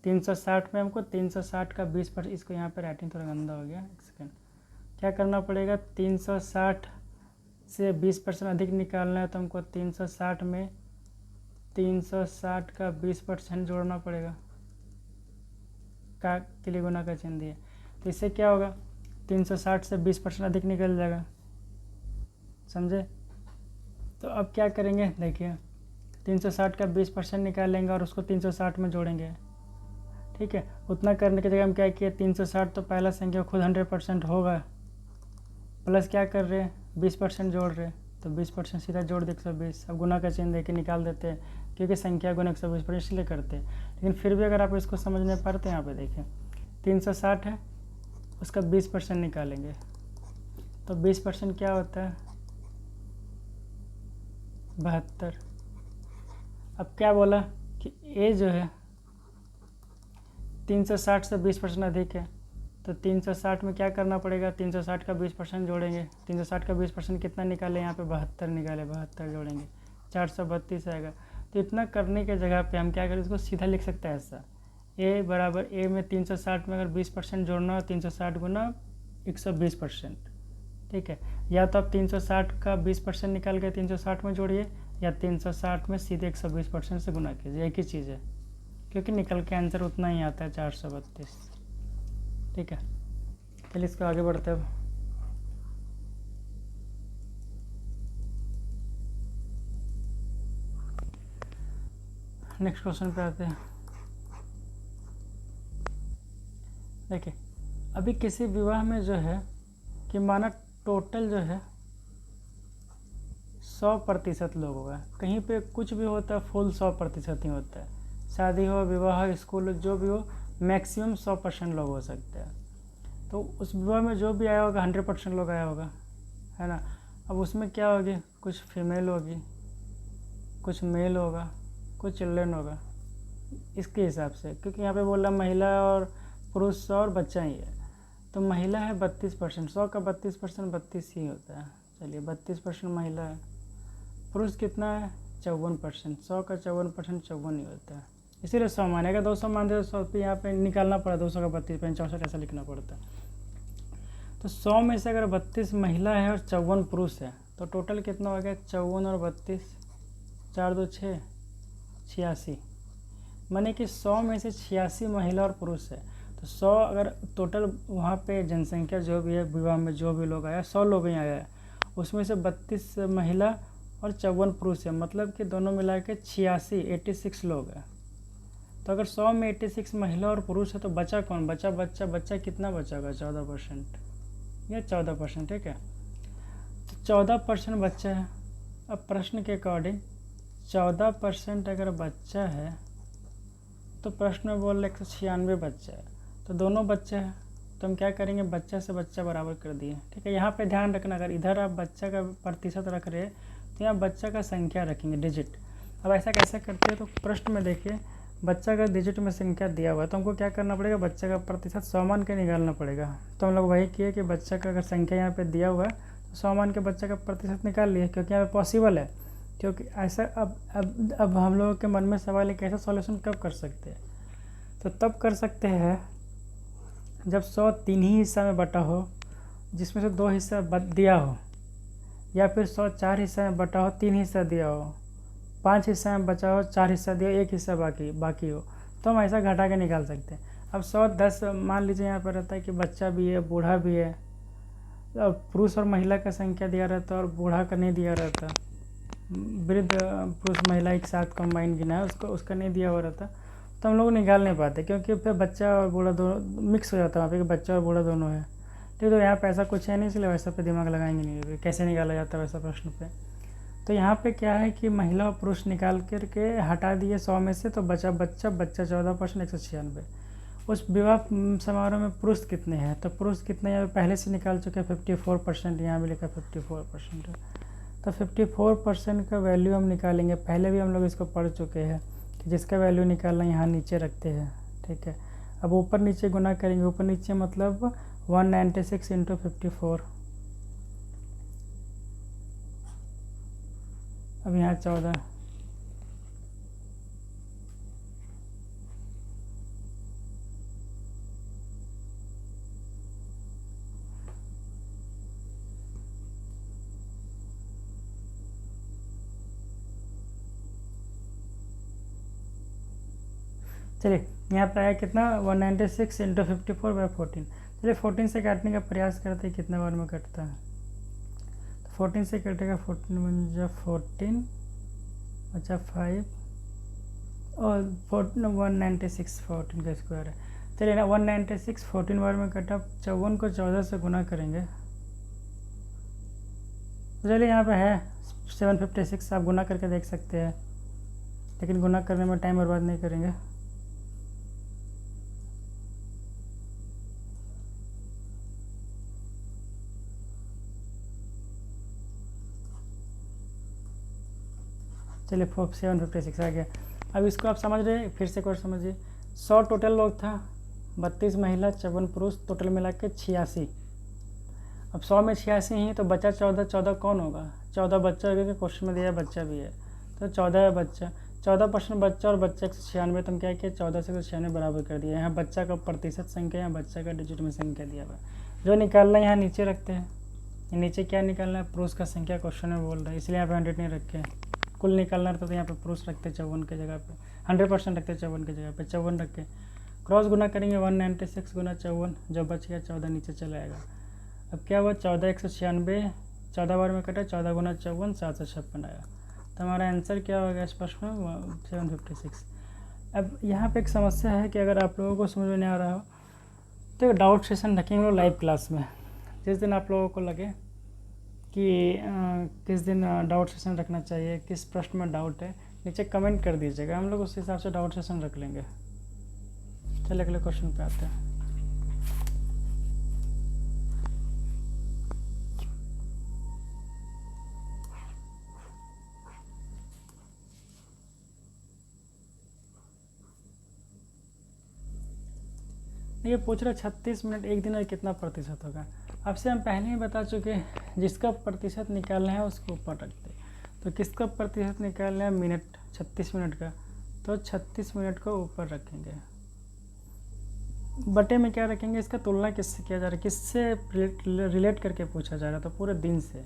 A: 360 में हमको 360 का 20%, इसको यहाँ पे राइटिंग थोड़ा गंदा हो गया, एक सेकेंड। क्या करना पड़ेगा, 360 से 20% अधिक निकालना है तो हमको 360 में 360 का 20% जोड़ना पड़ेगा, का के लिए गुना का चिन्ह दिए, तो इससे क्या होगा, 360 से 20% अधिक निकल जाएगा, समझे। तो अब क्या करेंगे, देखिए 360 का 20% निकालेंगे और उसको 360 में जोड़ेंगे। ठीक है, उतना करने की जगह हम क्या किए, 360 तो पहला संख्या खुद 100% होगा, प्लस क्या कर रहे हैं 20% जोड़ रहे हैं, तो 20% सीधा जोड़ दे 120। अब गुना का चिन्ह देके निकाल देते हैं, क्योंकि संख्या गुना 120 इसलिए करते हैं। लेकिन फिर भी अगर आप इसको समझने पाते हैं, यहाँ पे देखिए 360 है, उसका 20% निकालेंगे, तो 20% क्या होता है 72। अब क्या बोला कि ए जो है 360 से 20% अधिक है, तो 360 में क्या करना पड़ेगा, 360 का 20% जोड़ेंगे, 360 का 20% कितना निकाले, यहाँ पे 72 निकाले, 72 जोड़ेंगे 432 आएगा। तो इतना करने के जगह पे हम क्या करें, इसको सीधा लिख सकते हैं ऐसा, ए बराबर ए में 360 में अगर 20% जोड़ना हो 360 गुना 120%। ठीक है, या तो आप 360 का 20% निकाल के 360 में जोड़िए, या 360 में सीधे 120% से गुना कीजिए, एक ही चीज़ है, क्योंकि निकल के आंसर उतना ही आता है 432। ठीक है, चलिए इसको आगे बढ़ते हैं। नेक्स्ट क्वेश्चन पे आते हैं। देखिए अभी किसी विवाह में जो है कि माना टोटल जो है 100% लोग होगा, कहीं पे कुछ भी होता है फुल 100% ही होता है, शादी हो, विवाह हो, स्कूल हो, जो भी हो, मैक्सिमम 100% लोग हो सकते हैं। तो उस विवाह में जो भी आया होगा 100% लोग आया होगा, है ना। अब उसमें क्या होगी, कुछ फीमेल होगी, कुछ मेल होगा, कुछ चिल्ड्रन होगा, इसके हिसाब से, क्योंकि यहाँ पे बोला महिला और पुरुष 100 और बच्चा ही है, तो महिला है 32%, 100 का 32% 32 ही होता है। चलिए 32% महिला है, पुरुष कितना है 54%, 100 का 54% 54 ही होता है, इसीलिए 100 मानेगा। 200 मानते तो 100 पे यहाँ पे निकालना पड़ा, 200 का 32 64 ऐसा लिखना पड़ता है। तो 100 में से अगर 32 महिला है और 54 पुरुष है, तो टोटल कितना हो गया, 54 और 32, 4 2 6 86, माने कि 100 में से 86 महिला और पुरुष है। तो 100 अगर टोटल वहाँ पे जनसंख्या जो भी है विवाह में जो भी लोग आया 100 लोग ही आया है, उसमें से 32 महिला और 54 पुरुष है, मतलब कि दोनों मिला के 86 लोग हैं। तो अगर 100 में 86 महिला और पुरुष है तो बचा कौन, बच्चा कितना बचा होगा, 14% या 14%। ठीक है, तो 14% बच्चा है। अब प्रश्न के अकॉर्डिंग 14% अगर बच्चा है तो प्रश्न में बोल रहे 196 बच्चा है, तो दोनों बच्चे हैं, तो हम क्या करेंगे, बच्चा से बच्चा बराबर कर दिए। ठीक है, यहाँ पे ध्यान रखना, अगर इधर आप बच्चा का प्रतिशत रख रहे हैं तो यहाँ बच्चा का संख्या रखेंगे, डिजिट। अब ऐसा कैसे करते हैं, तो प्रश्न में देखिए बच्चा का डिजिट में संख्या दिया हुआ है, तो हमको क्या करना पड़ेगा, बच्चा का प्रतिशत 100 मान के निकालना पड़ेगा। तो हम लोग वही किए कि बच्चा का अगर संख्या यहाँ पे दिया हुआ है तो 100 मान के बच्चा का प्रतिशत निकाल लिए, क्योंकि यहाँ पे पॉसिबल है। क्योंकि ऐसा अब हम लोगों के मन में सवाल है कि ऐसा सॉल्यूशन कब कर सकते हैं, तो तब कर सकते हैं जब 100 3 ही हिस्सा में बटा हो, जिसमें से 2 हिस्सा दिया हो, या फिर 100 4 हिस्सा में बटा हो, 3 हिस्सा दिया हो, 5 हिस्सा में बचा हो, 4 हिस्सा दिया, 1 हिस्सा बाकी हो, तो हम ऐसा घटा के निकाल सकते हैं। अब 100 10 मान लीजिए यहाँ पर रहता है कि बच्चा भी है, बूढ़ा भी है, पुरुष और महिला का संख्या दिया रहता और बूढ़ा का नहीं दिया रहता, वृद्ध पुरुष महिला एक साथ कंबाइन गिना है, उसको उसका नहीं दिया हुआ रहता, तो हम लोग निकाल नहीं पाते, क्योंकि फिर बच्चा और बूढ़ा दोनों मिक्स हो जाता है वहाँ पे, बच्चा और बूढ़ा दोनों है। ठीक, तो यहाँ पे ऐसा कुछ है नहीं, इसलिए वैसा पे दिमाग लगाएंगे नहीं, कैसे निकाला जाता है वैसा प्रश्न पे। तो यहाँ पे क्या है कि महिला और पुरुष निकाल करके हटा दिए 100 में से, तो बचा बच्चा 14% 196। उस विवाह समारोह में पुरुष कितने हैं, तो पुरुष कितने यहाँ पहले से निकाल चुके हैं 54%, यहाँ भी लिखा 54% है। तो 54% का वैल्यू हम निकालेंगे, पहले भी हम लोग इसको पढ़ चुके हैं कि जिसका वैल्यू निकालना यहाँ नीचे रखते हैं। ठीक है, अब ऊपर नीचे गुना करेंगे, ऊपर नीचे मतलब 196 × 54, अब यहाँ 14, चलिए यहाँ पर आया कितना 196 × 54/14। चलिए 14 से काटने का प्रयास करते हैं, कितने बार में कटता है। तो 14 से कटेगा 14 × 14 बचा 5 और 196 14 का स्क्वायर है। चलिए ना 196 14 बार में कटा, 54 को 14 से गुना करेंगे, चलिए यहाँ पे है 756, आप गुना करके देख सकते हैं, लेकिन गुना करने में टाइम बर्बाद नहीं करेंगे। चलिए 756 आ गया। अब इसको आप समझ रहे हैं, फिर से एक बार समझिए। 100 टोटल लोग था, 32 महिला 54 पुरुष, टोटल मिला के 86। अब 100 में 86 ही, तो बच्चा 14, 14 कौन होगा, 14 बच्चा होगा, कि क्वेश्चन में दिया बच्चा भी है, तो 14 है बच्चा, 14% बच्चा और बच्चा 196, तो हम क्या किया 14 से 196 बराबर कर दिया। यहाँ बच्चा का प्रतिशत संख्या, यहाँ बच्चा का डिजिट में संख्या दिया हुआ है, जो निकालना है यहाँ नीचे रखते हैं। नीचे क्या निकालना है, पुरुष का संख्या क्वेश्चन में बोल रहा है, इसलिए यहाँ पे 100 नहीं रखे, कुल निकालना रहता तो यहाँ पे पुरुष रखते 54 के जगह पे, 100% रखते 54 के जगह पे, 54 रख के क्रॉस गुना करेंगे, 196 × 54, जो बच गया 14 नीचे चला आएगा। अब क्या हुआ 14 196, 14 बार में कटा, 14 × 54 756 आया। तो हमारा आंसर क्या हो गया इस प्रश्न में 756। अब यहाँ पे एक समस्या है कि अगर आप लोगों को समझ में नहीं आ रहा हो तो एक डाउट सेशन रखेंगे लोग लाइव क्लास में, जिस दिन आप लोगों को लगे कि किस दिन डाउट सेशन रखना चाहिए, किस प्रश्न में डाउट है, नीचे कमेंट कर दीजिएगा, हम लोग उस हिसाब से डाउट सेशन रख लेंगे। चलिए अगले क्वेश्चन पे आते हैं। ये पूछ रहा 36 मिनट एक दिन में कितना प्रतिशत होगा। आपसे हम पहले ही बता चुके हैं, जिसका प्रतिशत निकालना है उसको ऊपर रखते। तो किसका प्रतिशत निकालना है, मिनट 36 मिनट का, तो 36 मिनट को ऊपर रखेंगे। बटे में क्या रखेंगे, इसका तुलना किससे किया जा रहा है, किससे रिलेट करके पूछा जा रहा है, तो पूरे दिन से।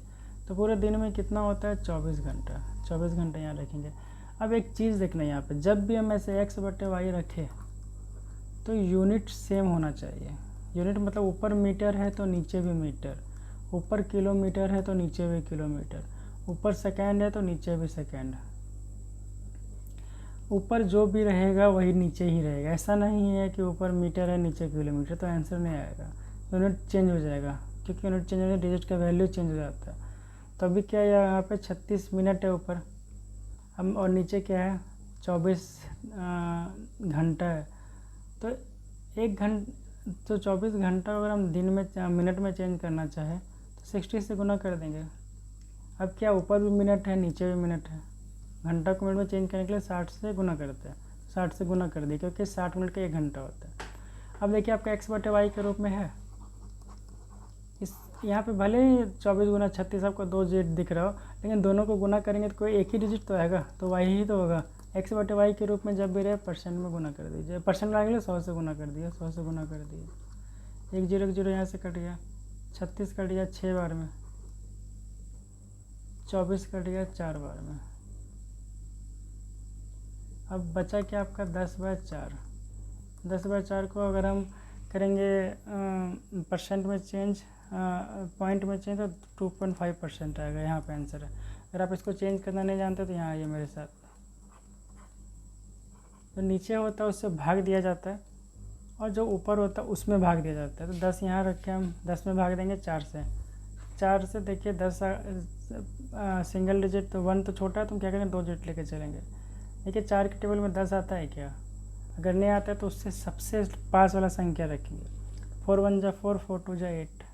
A: तो पूरे दिन में कितना होता है 24 घंटा, 24 घंटे यहाँ रखेंगे। अब एक चीज़ देखना यहाँ पे, जब भी हम ऐसे x/y रखें तो यूनिट सेम होना चाहिए। यूनिट मतलब ऊपर मीटर है तो नीचे भी मीटर, ऊपर किलोमीटर है तो नीचे भी किलोमीटर, ऊपर सेकेंड है तो नीचे भी सेकेंड, ऊपर जो भी रहेगा वही नीचे ही रहेगा। ऐसा नहीं है कि ऊपर मीटर है नीचे किलोमीटर, तो आंसर नहीं आएगा, यूनिट चेंज हो जाएगा, क्योंकि यूनिट चेंज होने डिजिट का वैल्यू चेंज हो जाता है। तो अभी क्या है, यहाँ पे 36 मिनट है ऊपर, हम और नीचे क्या है 24 घंटा है। तो 1 घंटा तो 24 घंटा अगर हम दिन में मिनट में चेंज करना चाहे तो 60 से गुना कर देंगे। अब क्या ऊपर भी मिनट है नीचे भी मिनट है, घंटा को मिनट में चेंज करने के लिए 60 से गुना करते हैं, 60 से गुना कर दिए, क्योंकि 60 मिनट का 1 घंटा होता है। अब देखिए आपका x/y के रूप में है, इस यहाँ पे भले ही 24 × 36 आपको 2 डिजिट दिख रहा हो, लेकिन दोनों को गुना करेंगे तो कोई एक ही डिजिट तो आएगा, तो y ही तो होगा। x/y के रूप में जब भी रहे परसेंट में गुना कर दीजिए, परसेंट लाने के लिए 100 से गुना कर दिया, 100 से गुना कर दिए। 1 0 1 0 यहाँ से कट गया, 36 कट गया 6 बार में, 24 कट गया 4 बार में। अब बचा क्या आपका 10/4। 10/4 को अगर हम करेंगे परसेंट में चेंज, पॉइंट में चेंज, तो 2.5% आएगा यहाँ पे आंसर है। अगर आप इसको चेंज करना नहीं जानते तो यहाँ आइए मेरे साथ। जो नीचे होता है उससे भाग दिया जाता है और जो ऊपर होता है उसमें भाग दिया जाता है। तो 10 यहाँ रख के हम 10 में भाग देंगे 4 से। 4 से देखिए 10 सिंगल डिजिट, तो 1 तो छोटा है, तो हम क्या करेंगे 2 डिजिट लेके चलेंगे। देखिए 4 के टेबल में 10 आता है क्या? अगर नहीं आता है तो उससे सबसे पास वाला संख्या रखेंगे। 4 1 जा 4, 4 2 जा 8,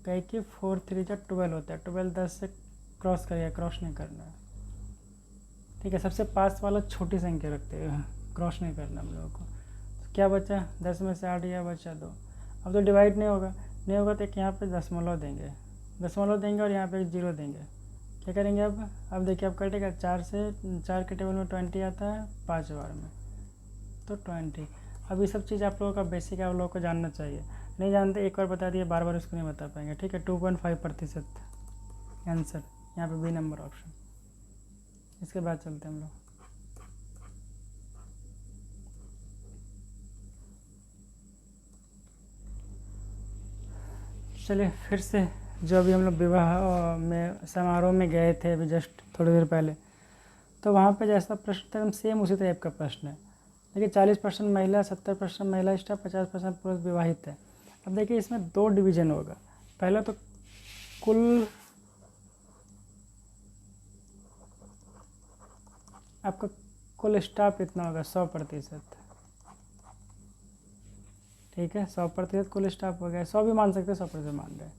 A: कहे कि 4 3 जा 12 होता है। 12 10 से क्रॉस करिए, क्रॉस नहीं करना है, ठीक है। सबसे पास वाला छोटी संख्या रखते हैं, क्रॉस नहीं करना हम लोगों को। तो क्या बचा? 10 में से 8 गया, बचा 2। अब तो डिवाइड नहीं होगा, नहीं होगा तो एक यहाँ पे दशमलव देंगे, और यहाँ पे 0 देंगे। क्या करेंगे अब देखिए अब कटेगा। 4 से 4 के टेबल में 20 आता है 5 बार में, तो 20। अब ये सब चीज़ आप लोगों का बेसिक आप लोगों को जानना चाहिए। नहीं जानते एक बार बता दिए, बार बार उसको नहीं बता पाएंगे, ठीक है। 2.5% आंसर यहाँ पे बी नंबर ऑप्शन। इसके बाद चलते हैं हम लोग। चलिए फिर से, जो अभी हम लोग विवाह में समारोह में गए थे अभी जस्ट थोड़ी देर पहले, तो वहाँ पे जैसा प्रश्न था एकदम सेम उसी टाइप का प्रश्न है। देखिए 40% महिला, 70% महिला स्टाफ, 50% पुरुष विवाहित है। अब देखिए इसमें 2 डिवीज़न होगा। पहला तो कुल आपका कुल स्टाफ कितना होगा? 100%, ठीक है। 100% कुल स्टाफ हो गया। 100 भी मान सकते हैं, 100% मान रहे हैं।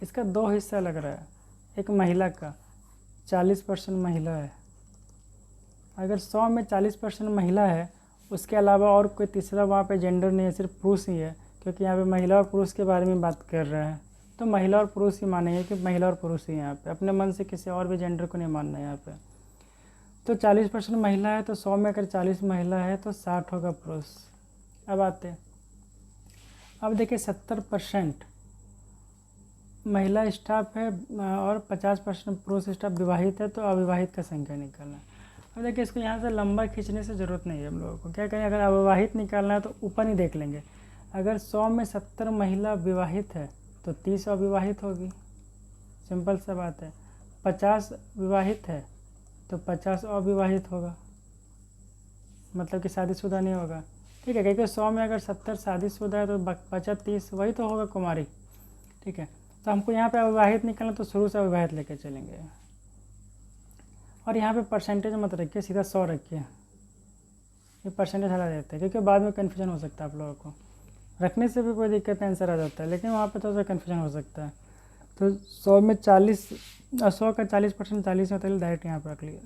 A: इसका 2 हिस्सा लग रहा है। एक महिला का 40% महिला है। अगर 100 में 40% महिला है, उसके अलावा और कोई तीसरा वहाँ पे जेंडर नहीं है, सिर्फ पुरुष ही है, क्योंकि यहाँ पे महिला और पुरुष के बारे में बात कर रहे हैं, तो महिला और पुरुष ही मानेंगे कि महिला और पुरुष ही यहाँ पे। अपने मन से किसी और भी जेंडर को नहीं मानना है यहाँ पे। तो 40% महिला है, तो 100 में अगर 40 महिला है तो 60 होगा पुरुष। अब आते हैं, अब देखिए 70% महिला स्टाफ है और 50% पुरुष स्टाफ विवाहित है, तो अविवाहित का संख्या निकालना है। अब देखिए इसको यहाँ से लंबा खींचने से ज़रूरत नहीं है हम लोगों को। क्या करें, अगर अविवाहित निकालना है तो ऊपर ही देख लेंगे। अगर 100 में 70 महिला विवाहित है तो 30 अविवाहित होगी, सिंपल सा बात है। 50 विवाहित है तो 50 अविवाहित होगा, मतलब कि शादीशुदा नहीं होगा, ठीक है। क्योंकि 100 में अगर 70 शादीशुदा है तो बचा 30, वही तो होगा कुमारी, ठीक है। तो हमको यहाँ पे अविवाहित निकालना, तो शुरू से अविवाहित लेके चलेंगे। और यहाँ पे परसेंटेज मत रखिए, सीधा 100 रखिए, ये परसेंटेज हटा देते हैं, क्योंकि बाद में कन्फ्यूजन हो सकता है आप लोगों को। रखने से भी कोई दिक्कत नहीं, आंसर आ जाता है, लेकिन वहाँ पे थोड़ा सा कन्फ्यूजन हो सकता है। तो 100 में 40, 100 का 40% 40 में, तो डायरेक्ट यहाँ पर रख लिया।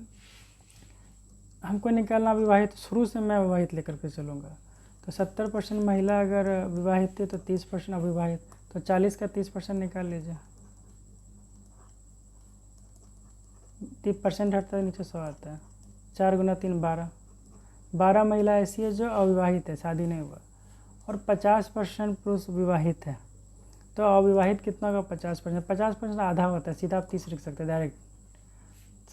A: हमको निकालना अविवाहित, तो शुरू से मैं अविवाहित लेकर के चलूँगा। तो 70% महिला अगर विवाहित थी तो 30% अविवाहित, तो 40 का 30% निकाल लीजिए। 30% हटता है, नीचे 100 आता है। 4 गुना 3 12, 12 महिला ऐसी है जो अविवाहित है, शादी नहीं हुआ, और 50% पुरुष विवाहित है। तो अविवाहित कितना होगा? 50%। 50% आधा होता है, सीधा आप 30 लिख सकते हैं डायरेक्ट।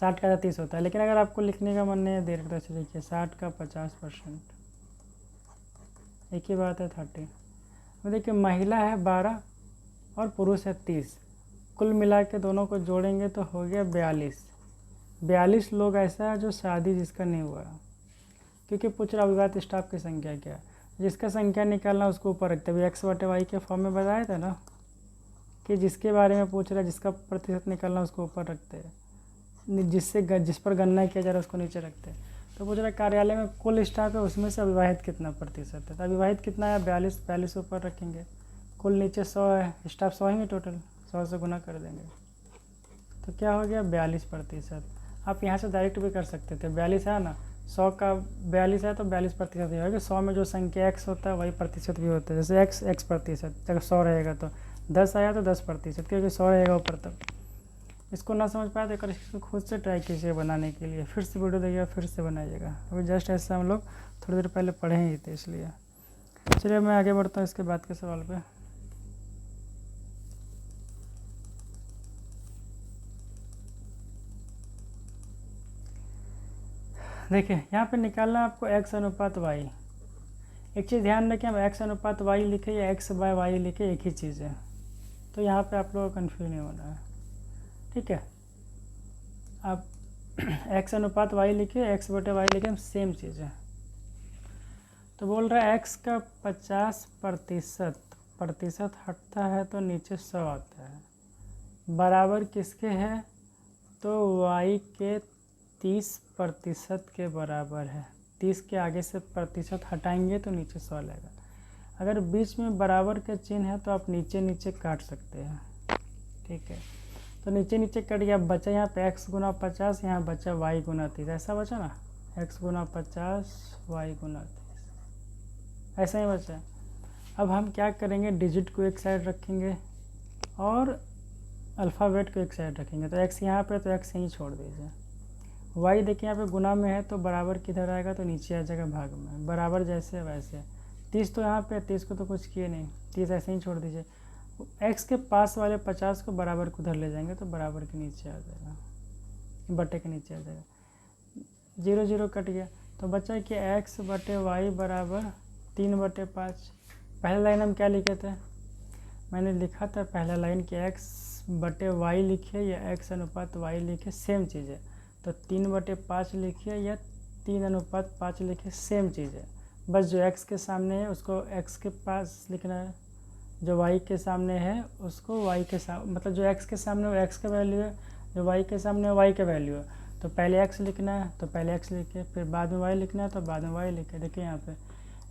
A: 60 का 30 होता है, लेकिन अगर आपको लिखने का मन नहीं है देर से लिखिए 60 का 50%, एक ही बात है 30। तो देखिए महिला है 12 और पुरुष है 30, कुल मिला के दोनों को जोड़ेंगे तो हो गया 42 लोग ऐसा है जो शादी जिसका नहीं हुआ, क्योंकि पूछ रहा अविवाहित स्टाफ की संख्या क्या है। जिसका संख्या निकालना उसको ऊपर रखते हुए x/y के फॉर्म में बताया था ना, कि जिसके बारे में पूछ रहा है, जिसका प्रतिशत निकालना उसको ऊपर रखते हैं, जिस पर गणना किया जा रहा है उसको नीचे रखते हैं। तो पूछ रहा है कार्यालय में कुल स्टाफ है, उसमें से अविवाहित कितना प्रतिशत है। तो अविवाहित कितना है? 42 ऊपर रखेंगे, कुल नीचे 100 है, स्टाफ 100 ही टोटल, 100 से गुना कर देंगे, तो क्या हो गया 42%। आप यहाँ से डायरेक्ट भी कर सकते थे, 42 है ना, 100 का 42 है तो 42% ही होगा। 100 में जो संख्या x होता है वही प्रतिशत भी होता है, जैसे x प्रतिशत, अगर 100 रहेगा तो 10 आया तो 10%, क्योंकि 100 रहेगा ऊपर तक। इसको ना समझ पाए तो कर इसको खुद से ट्राई कीजिए बनाने के लिए, फिर से वीडियो देखिएगा, फिर से बनाइएगा। अभी जस्ट ऐसे हम लोग थोड़ी देर पहले पढ़े ही थे, इसलिए। चलिए मैं आगे बढ़ता हूँ इसके बाद के सवाल पे। देखिए यहाँ पे निकालना आपको x अनुपात y। एक चीज़ ध्यान रखें, हम एक्स अनुपात वाई लिखे या एक्स बाय वाई लिखे एक ही चीज़ है, तो यहाँ पे आप लोगों को कन्फ्यूज नहीं होना है, ठीक है। आप एक्स अनुपात वाई लिखे, एक्स बटे वाई लिखे, सेम चीज़ है। तो बोल रहा है एक्स का 50% हटता है तो नीचे 100 आता है, बराबर किसके है, तो वाई के 30% के बराबर है। 30 के आगे से प्रतिशत हटाएंगे तो नीचे 100 लगेगा। अगर बीच में बराबर का चिन्ह है तो आप नीचे नीचे काट सकते हैं, ठीक है। तो नीचे नीचे कट गया, बचा यहाँ पे x गुना 50, यहाँ बचा y गुना 30, ऐसा बचा ना, x गुना 50 y गुना 30, ऐसा ही बचा। अब हम क्या करेंगे, डिजिट को एक साइड रखेंगे और अल्फ़ाबेट को एक साइड रखेंगे। तो x यहाँ पे, तो x यहीं छोड़ दीजिए। y देखिए यहाँ पे गुना में है तो बराबर किधर आएगा, तो नीचे आ जाएगा भाग में, बराबर जैसे वैसे। 30 तो यहाँ पे, 30 को तो कुछ किए नहीं, 30 ऐसे ही छोड़ दीजिए। x के पास वाले 50 को बराबर को उधर ले जाएंगे तो बराबर के नीचे आ जाएगा, बटे के नीचे आ जाएगा। 0 0 कट गया, तो बचा कि x बटे वाई बराबर 3/5। पहले लाइन हम क्या लिखे थे, मैंने लिखा था पहला लाइन कि x बटे वाई लिखिए या x अनुपात वाई लिखिए, सेम चीज़ है। तो 3/5 लिखिए या 3/5 लिखिए, सेम चीज़ है। बस जो x के सामने है उसको x के पास लिखना है, जो y के सामने है उसको y के सामने, मतलब जो x के सामने वो x का वैल्यू है, जो y के सामने y का वैल्यू है। तो पहले x लिखना है तो पहले x लिखे, फिर बाद में y लिखना है तो बाद में y लिखे। देखिए यहाँ पे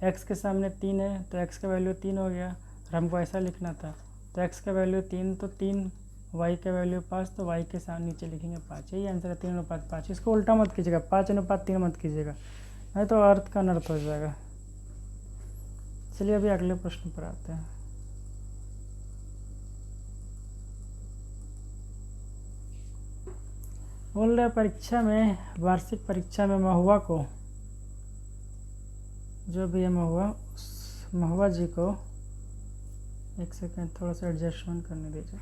A: x के सामने 3 है तो x का वैल्यू 3 हो गया, और हमको ऐसा लिखना था। तो x का वैल्यू 3 तो 3, y का वैल्यू 5 तो y के सामने नीचे लिखेंगे 5। यही आंसर है, 3/5। इसको उल्टा मत कीजिएगा, 5/3 मत कीजिएगा, नहीं तो अर्थ का अनर्थ हो जाएगा। चलिए अभी अगले प्रश्न पर आते हैं। बोल रहे परीक्षा में, वार्षिक परीक्षा में महुआ को, जो भी है महुआ, महुआ जी को, एक सेकेंड थोड़ा सा एडजस्टमेंट करने दीजिए।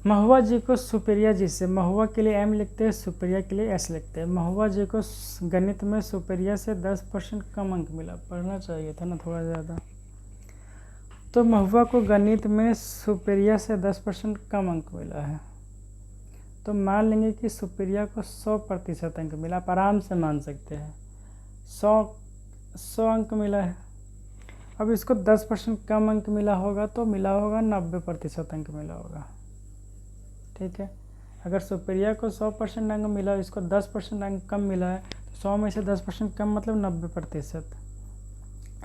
A: महुआ जी को सुप्रिया जी से, महुआ के लिए m लिखते हैं, सुप्रिया के लिए s लिखते हैं। महुआ जी को गणित में सुप्रिया से 10% कम अंक मिला, पढ़ना चाहिए था ना थोड़ा ज़्यादा। तो महुआ को गणित में सुप्रिया से 10% कम अंक मिला है, तो मान लेंगे कि सुप्रिया को 100% अंक मिला। आप आराम से मान सकते हैं 100 अंक मिला है। अब इसको 10% कम अंक मिला होगा तो मिला होगा 90% अंक मिला होगा, ठीक है। अगर सुप्रिया को 100% अंक मिला, इसको 10% अंक कम मिला है, तो 100 में से 10% कम मतलब 90%।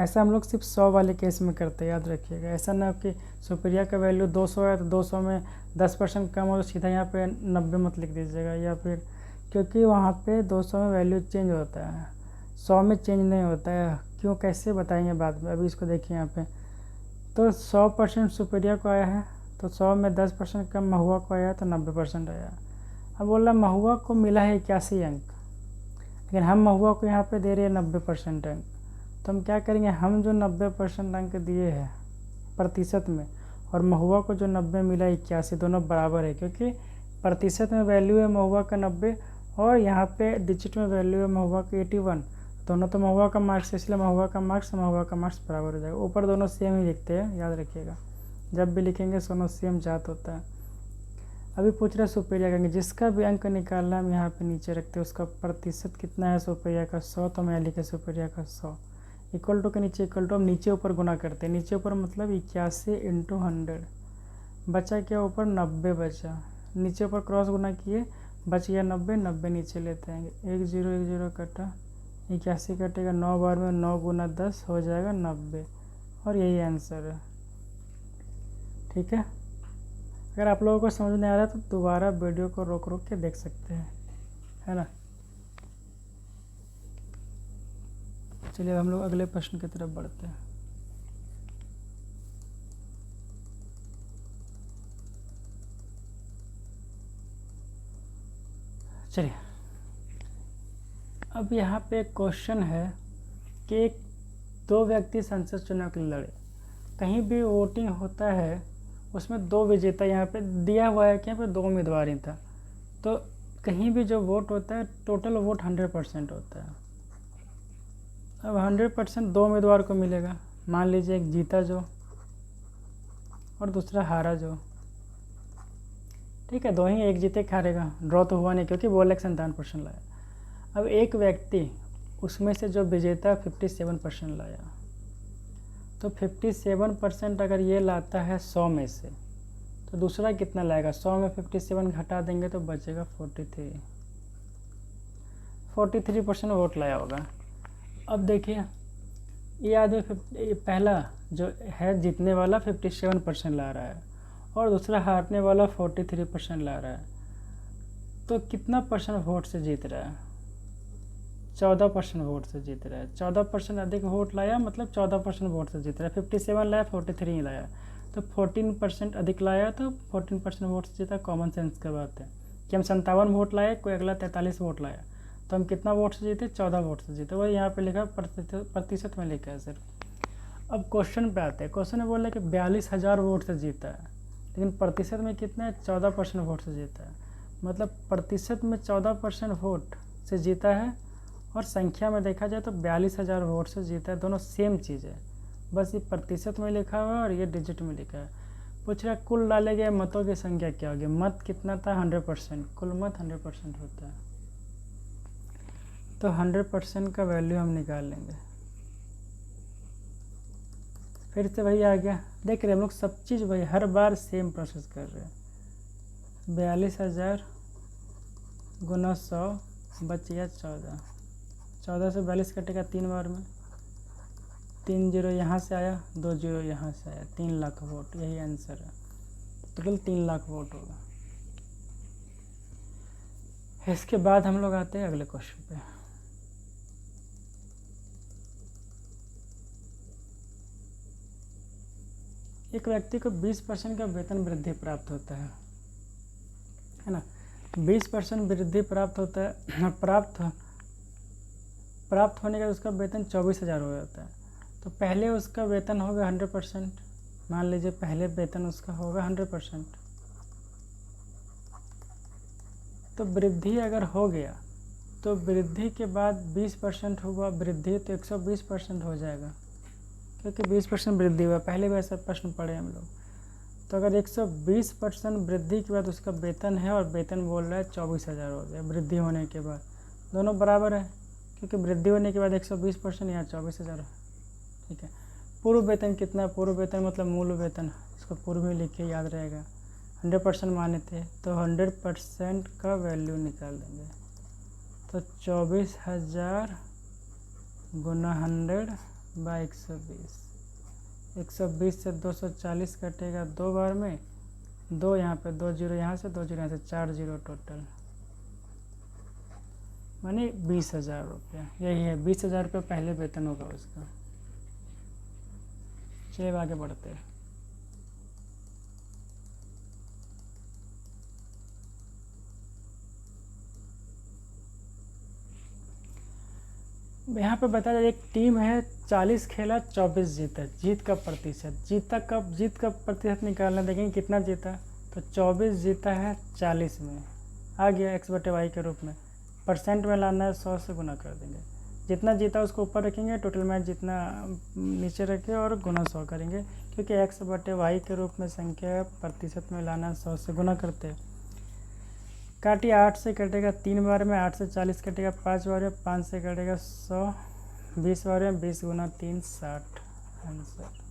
A: ऐसा हम लोग सिर्फ 100 वाले केस में करते हैं, याद रखिएगा। ऐसा ना कि सुप्रिया का वैल्यू 200 है तो 200 में 10% कम हो तो सीधा यहाँ पे 90 मत लिख दीजिएगा, या फिर, क्योंकि वहाँ पे 200 में वैल्यू चेंज होता है, 100 में चेंज नहीं होता है। क्यों, कैसे बताएंगे बाद में, अभी इसको देखिए यहाँ पे। तो 100% सुप्रिया को आया है, तो 100 में 10% कम महुआ को आया तो 90% आया। अब बोला महुआ को मिला है 81 अंक, लेकिन हम महुआ को यहाँ पे दे रहे हैं 90% अंक। तो हम क्या करेंगे, हम जो 90% अंक दिए हैं प्रतिशत में, और महुआ को जो 90 मिला 81, दोनों बराबर है, क्योंकि प्रतिशत में वैल्यू है महुआ का 90 और यहाँ पे डिजिट में वैल्यू है महुआ का 81। दोनों तो महुआ का मार्क्स है, इसलिए महुआ का मार्क्स बराबर हो जाएगा। ऊपर दोनों सेम ही लिखते हैं, याद रखिएगा, जब भी लिखेंगे दोनों सेम जात होता है। अभी पूछ रहा है सुप्रिया का, जिसका भी अंक निकालना हम यहाँ पे नीचे रखते हैं, उसका प्रतिशत कितना है सुप्रिया का 100, तो मैं लिखे सुप्रिया का 100 इक्वल टू के नीचे इक्वल टू, हम नीचे ऊपर गुना करते हैं। नीचे ऊपर मतलब 81 × 100, बचा क्या ऊपर 90 बचा, नीचे ऊपर क्रॉस गुना किए, बच गया 90, 90 नीचे लेते हैं, 1 0 1 0 कटा, 81 कटेगा 9 बार में, 9 × 10 हो जाएगा 90, और यही आंसर है, ठीक है। अगर आप लोगों को समझ नहीं आ रहा तो दोबारा वीडियो को रोक रोक के देख सकते हैं, है ना। चलिए हम लोग अगले प्रश्न की तरफ बढ़ते हैं। चलिए अब यहाँ पे एक क्वेश्चन है कि दो व्यक्ति संसद चुनाव के लिए लड़े, कहीं भी वोटिंग होता है उसमें 2 विजेता, यहाँ पे दिया हुआ है कि यहाँ पे 2 उम्मीदवार ही था, तो कहीं भी जो वोट होता है टोटल वोट 100% होता है। अब 100% दो उम्मीदवार को मिलेगा। मान लीजिए एक जीता जो और दूसरा हारा जो, ठीक है, दो ही, एक जीते एक हारेगा, ड्रॉ तो हुआ नहीं क्योंकि वो 57% लाया। अब एक व्यक्ति उसमें से जो विजेता 57% लाया, तो 57% अगर ये लाता है 100 में से, तो दूसरा कितना लाएगा? 100 में 57 घटा देंगे तो बचेगा 43% वोट लाया होगा। अब देखिए ये आदमी पहला जो है जीतने वाला 57% ला रहा है और दूसरा हारने वाला 43% ला रहा है, तो कितना परसेंट वोट से जीत रहा है? 14% वोट से जीत रहा है। 14% अधिक वोट लाया मतलब 14% वोट से जीत रहा है। 57 लाया 43 ही लाया, तो 14% अधिक लाया तो 14% वोट से जीता। कॉमन सेंस का बात है कि हम 57 वोट लाए, कोई अगला 43 वोट लाया, तो हम कितना वोट से जीते? 14 वोट से जीते। वही यहाँ पे लिखा प्रतिशत में लिखा है सिर्फ। अब क्वेश्चन पे आते हैं। क्वेश्चन में बोल रहे कि 42,000 वोट से जीता है, लेकिन प्रतिशत में कितना है? 14% वोट से जीता है। मतलब प्रतिशत में 14% वोट से जीता है और संख्या में देखा जाए तो 42,000 वोट से जीता है। दोनों सेम चीज़ है, बस ये प्रतिशत में लिखा हुआ है और ये डिजिट में लिखा है। पूछ रहा कुल डाले गए मतों की संख्या क्या होगी? मत कितना था? 100%। कुल मत 100% होता है, तो 100% का वैल्यू हम निकाल लेंगे। फिर से वही आ गया, देख रहे हम लोग सब चीज़ वही, हर बार सेम प्रोसेस कर रहे हैं। 42,000 गुना 100 बच गया 14। 14 से 42 कटेगा 3 बार में, 3 जीरो यहाँ से आया, 2 जीरो यहाँ से आया, 3 लाख वोट, यही आंसर है। टोटल 3 लाख वोट होगा। इसके बाद हम लोग आते हैं अगले क्वेश्चन पे। एक व्यक्ति को 20% का वेतन वृद्धि प्राप्त होता है ना? 20% वृद्धि प्राप्त होता है, प्राप्त होने का उसका वेतन 24,000 हो जाता है। तो पहले उसका वेतन होगा 100%। मान लीजिए पहले वेतन उसका होगा 100%, तो वृद्धि अगर हो गया तो वृद्धि के बाद 20% हुआ वृद्धि, तो 120% हो जाएगा क्योंकि 20% वृद्धि हुआ। पहले भी ऐसा प्रश्न पढ़े हम लोग। तो अगर 120% वृद्धि के बाद उसका वेतन है और वेतन बोल रहा है 24,000 हो गया वृद्धि होने के बाद, दोनों बराबर है क्योंकि वृद्धि होने के बाद 120%, यहाँ 24,000 है। ठीक है, पूर्व वेतन कितना है? पूर्व वेतन मतलब मूल वेतन, इसको पूर्व में लिख के याद रहेगा। 100% माने थे तो 100% का वैल्यू निकाल देंगे, तो 24,000 गुना 100 बाई 120। 120 से 240 कटेगा 2 बार में, 2 यहाँ पे, 2 जीरो यहाँ से, 2 जीरो यहाँ से, 4 जीरो टोटल, माने 20,000 रुपया। यही है 20,000 रुपये पहले वेतन होगा उसका। चलिए आगे बढ़ते हैं। यहाँ पे बताया जाए एक टीम है 40 खेला 24 जीता। जीत का प्रतिशत, जीत का प्रतिशत निकालना, देखेंगे कितना जीता। तो 24 जीता है 40 में, आ गया x/y के रूप में। परसेंट में लाना है, 100 से गुना कर देंगे। जितना जीता उसको ऊपर रखेंगे, टोटल मैच जितना नीचे रखे और गुना 100 करेंगे क्योंकि x/y के रूप में संख्या प्रतिशत में लाना है, 100 से गुना करते हैं। काटिए, 8 से कटेगा 3 बार में, 8 से 40 कटेगा 5 बार में, 5 से कटेगा 100 20 बार में, 20 गुना 3 60 आंसर।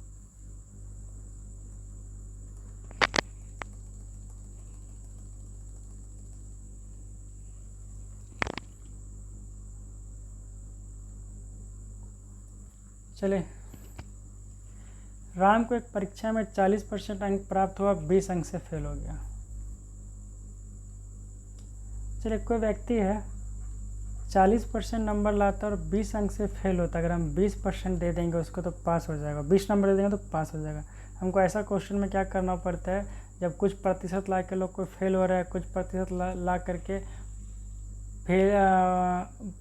A: चले, राम को एक परीक्षा में 40% अंक प्राप्त हुआ, 20 अंक से फेल हो गया। चलिए, कोई व्यक्ति है 40% नंबर लाता है और 20 अंक से फेल होता है। अगर हम 20% दे देंगे उसको तो पास हो जाएगा, 20 नंबर दे देंगे तो पास हो जाएगा। हमको ऐसा क्वेश्चन में क्या करना पड़ता है, जब कुछ प्रतिशत ला के लोग कोई फेल हो रहा है, कुछ प्रतिशत ला करके फेल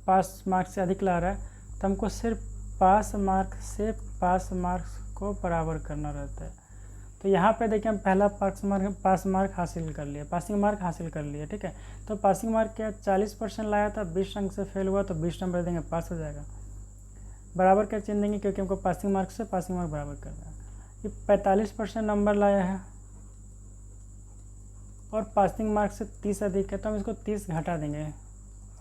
A: पास मार्क्स से अधिक ला रहा है, तो हमको सिर्फ पास मार्क्स से पास मार्क्स को बराबर करना रहता है। तो यहाँ पे देखिए हम पहला पास मार्क हासिल कर लिया, पासिंग मार्क हासिल कर लिया। ठीक है, तो पासिंग मार्क क्या 40% लाया था, 20 अंक से फेल हुआ तो 20 नंबर देंगे, पास हो जाएगा। बराबर क्या चिन्ह देंगे, क्योंकि हमको पासिंग मार्क्स से पासिंग मार्क बराबर करना है। ये 45% नंबर लाया है और पासिंग मार्क्स से 30 अधिक है, तो हम इसको 30 घटा देंगे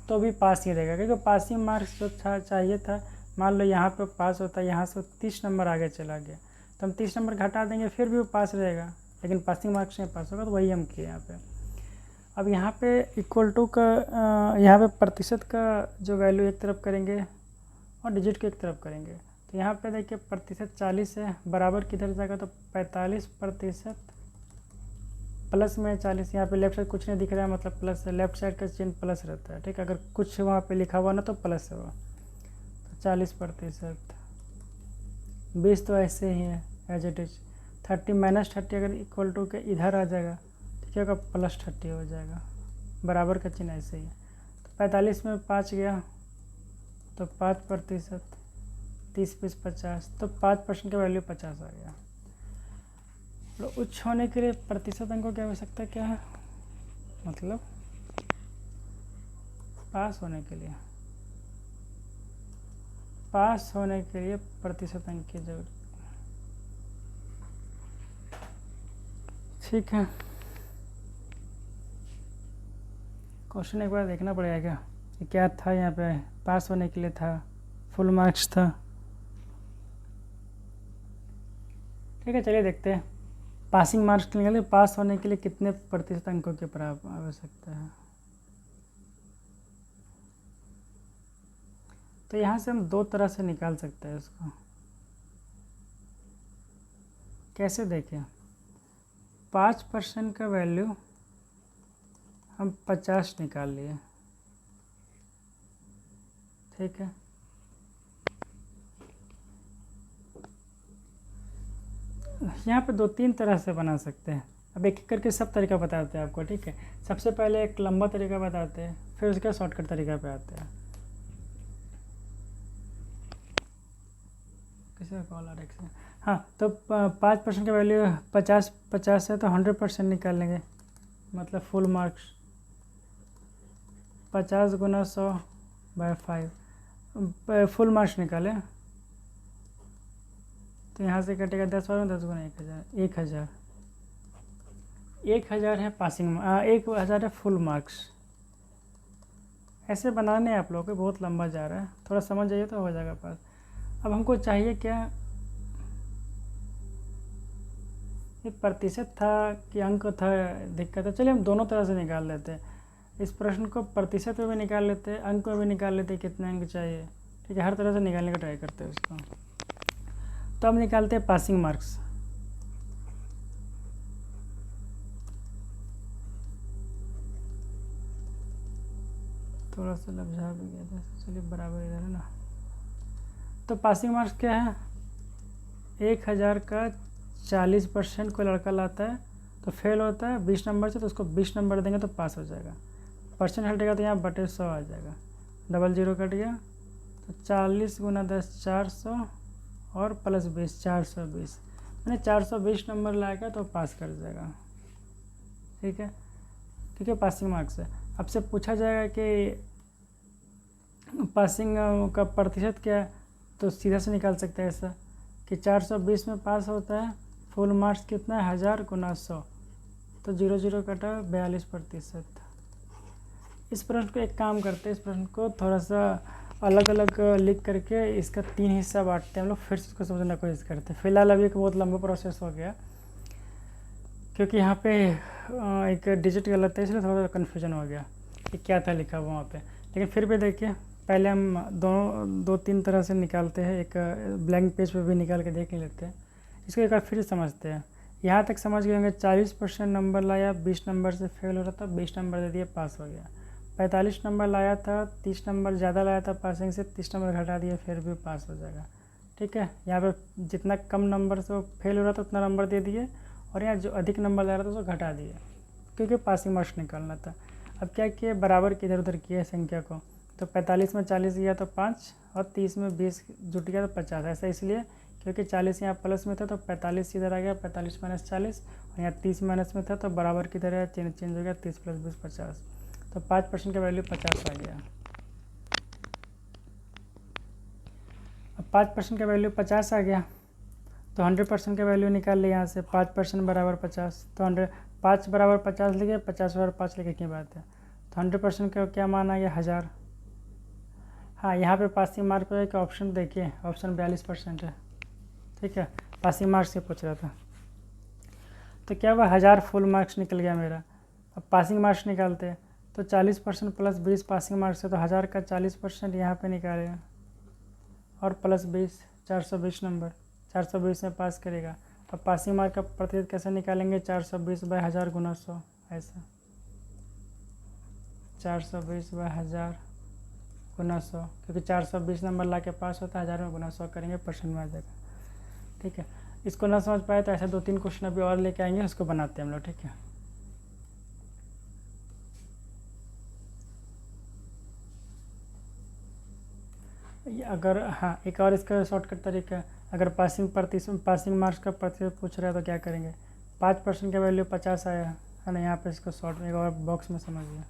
A: तो भी पास ही रहेगा, क्योंकि पासिंग मार्क्स जो चाहिए था, मान लो यहाँ पे पास होता है, यहाँ से 30 नंबर आगे चला गया, तो हम 30 नंबर घटा देंगे फिर भी वो पास रहेगा, लेकिन पासिंग मार्क्स में पास होगा, तो वही हम किए यहाँ पे। अब यहाँ पे इक्वल टू का यहाँ पे प्रतिशत का जो वैल्यू एक तरफ करेंगे और डिजिट को एक तरफ करेंगे, तो यहाँ पे देखिए प्रतिशत 40 है, बराबर किधर जाएगा, तो 45% प्लस में 40, यहाँ पे लेफ्ट साइड कुछ नहीं दिख रहा है, मतलब प्लस है, लेफ्ट साइड का चिन्ह प्लस रहता है, ठीक है। अगर कुछ वहाँ पे लिखा हुआ ना तो प्लस होगा, तो 40%, 20 तो ऐसे ही है एज इट इज, 30 माइनस 30 अगर इक्वल टू के इधर आ जाएगा तो क्या होगा, प्लस 30 हो जाएगा, बराबर का चिन्ह ऐसे ही है। तो 45 में 5 गया तो 5%, 30 20 50, तो 5% का वैल्यू 50 आ गया। तो उच्च होने के लिए प्रतिशत अंकों की आवश्यकता क्या है, मतलब पास होने के लिए प्रतिशत अंक की जरूरत, ठीक है। क्वेश्चन एक बार देखना पड़ेगा कि क्या था यहाँ पे, पास होने के लिए था, फुल मार्क्स था, ठीक है। चलिए देखते हैं पासिंग मार्क्स निकाले, पास होने के लिए कितने प्रतिशत अंकों की आवश्यकता है। तो यहाँ से हम दो तरह से निकाल सकते हैं इसको, कैसे देखें। 5% का वैल्यू हम 50 निकाल लिए, ठीक है। यहाँ पे 2-3 तरह से बना सकते हैं, अब एक एक करके सब तरीका बताते हैं आपको, ठीक है। सबसे पहले एक लंबा तरीका बताते हैं, फिर उसका शॉर्टकट तरीका पे आते हैं। किसी का कॉल आ रहा है, हाँ। तो 5% का वैल्यू 50 है, तो 100% निकाल लेंगे, मतलब फुल मार्क्स 50 गुना 100/5 फुल मार्क्स निकाले, तो यहाँ से कटेगा 10 और 10 गुना 1000, 1000 है पासिंग, 1000 है फुल मार्क्स। ऐसे बनाने आप लोगों को बहुत लंबा जा रहा है, थोड़ा समझ जाइए तो हो जाएगा पास। अब हमको चाहिए क्या, ये प्रतिशत था कि अंक था, दिक्कत है। चलिए हम दोनों तरह से निकाल लेते हैं, इस प्रश्न को प्रतिशत में भी निकाल लेते हैं, अंक में भी निकाल लेते हैं, कितने अंक चाहिए, ठीक है। हर तरह से निकालने का ट्राई करते हैं इसको। तो हम निकालते हैं पासिंग मार्क्स, थोड़ा सा लफ्जा भी गया था, चलिए बराबर इधर है ना। तो पासिंग मार्क्स क्या है, 1000 का 40% कोई लड़का लाता है तो फेल होता है 20 नंबर से, तो उसको 20 नंबर देंगे तो पास हो जाएगा। परसेंट हटेगा तो यहाँ बटे 100 आ जाएगा, 00 कट गया, तो 40 गुना 10 400 और प्लस 20 420, मैंने 420 नंबर लाएगा तो पास कर जाएगा, ठीक है। क्योंकि पासिंग मार्क्स है। अब से पूछा जाएगा कि पासिंग का प्रतिशत क्या है, तो सीधा से निकाल सकते हैं ऐसा कि 420 में पास होता है, फुल मार्क्स कितना है 1000 गुना 100, तो 00 कटा 42%। इस प्रश्न को एक काम करते हैं, इस प्रश्न को थोड़ा सा अलग अलग लिख करके इसका 3 हिस्सा बांटते हैं हम लोग, फिर से इसको समझने की कोशिश करते हैं। फिलहाल अभी एक बहुत लंबा प्रोसेस हो गया, क्योंकि यहाँ पे एक डिजिट गलत है, इसलिए थोड़ा सा कन्फ्यूजन हो गया कि क्या था लिखा हुआ वहाँ पे। लेकिन फिर भी देखिए, पहले हम 2-3 तरह से निकालते हैं, एक ब्लैंक पेज पे भी निकाल के देख लेते हैं। इसको एक बार फिर समझते हैं। यहाँ तक समझ गए होंगे, 40% नंबर लाया, 20 नंबर से फेल हो रहा था, 20 नंबर दे दिए, पास हो गया। 45 नंबर लाया था, 30 नंबर ज़्यादा लाया था पासिंग से, 30 नंबर घटा दिए, फिर भी पास हो जाएगा, ठीक है। यहाँ पर जितना कम नंबर से वो फेल हो रहा था उतना नंबर दे दिए, और यहाँ जो अधिक नंबर ला रहा था उसको घटा दिए, क्योंकि पासिंग मार्क्स निकालना था। अब क्या किए, बराबर की इधर उधर किए संख्या को, तो 45 में 40 गया तो 5, और 30 में 20 जुट गया तो 50। ऐसा इसलिए क्योंकि 40 यहाँ प्लस में था तो 45 इधर आ गया, 45 माइनस 40, और यहाँ 30 माइनस में था तो बराबर की तरह चेंज हो गया, 30 + 20 50, तो 5% का वैल्यू 50 आ गया। अब 5% का वैल्यू 50 आ गया, तो 100% का वैल्यू निकाल लिया यहाँ से। 5% बराबर 50, तो 5 बराबर 50 लिखे, 50 बराबर 5 लिखे की बात है। तो 100% का क्या मान आ गया 1000। हाँ, यहाँ पे पासिंग मार्क पे एक ऑप्शन देखिए, ऑप्शन 42% है। ठीक है, पासिंग मार्क्स से पूछ रहा था। तो क्या हुआ, 1000 फुल मार्क्स निकल गया मेरा। अब पासिंग मार्क्स निकालते हैं, तो 40% प्लस 20 पासिंग मार्क्स है, तो 1000 का 40% यहाँ पे निकालेगा और प्लस 20, 420 नंबर, 420 में पास करेगा। अब पासिंग मार्क का प्रतिशत कैसे निकालेंगे, 420/1000 गुना 100, ऐसा 420/1000 गुना 100, क्योंकि 420 नंबर ला के पास होता है, 1000 में गुना 100 करेंगे, परसेंट में आ जाएगा। ठीक है, इसको ना समझ पाए तो ऐसे 2-3 क्वेश्चन अभी और लेके आएंगे, उसको बनाते हैं हम लोग। ठीक है, अगर हाँ एक और इसका शॉर्टकट तरीका है, अगर पासिंग मार्क्स का प्रतिशत पूछ रहा है तो क्या करेंगे, 5% का वैल्यू 50 आया है ना, यहाँ पे इसको शॉर्ट एक और बॉक्स में समझिए,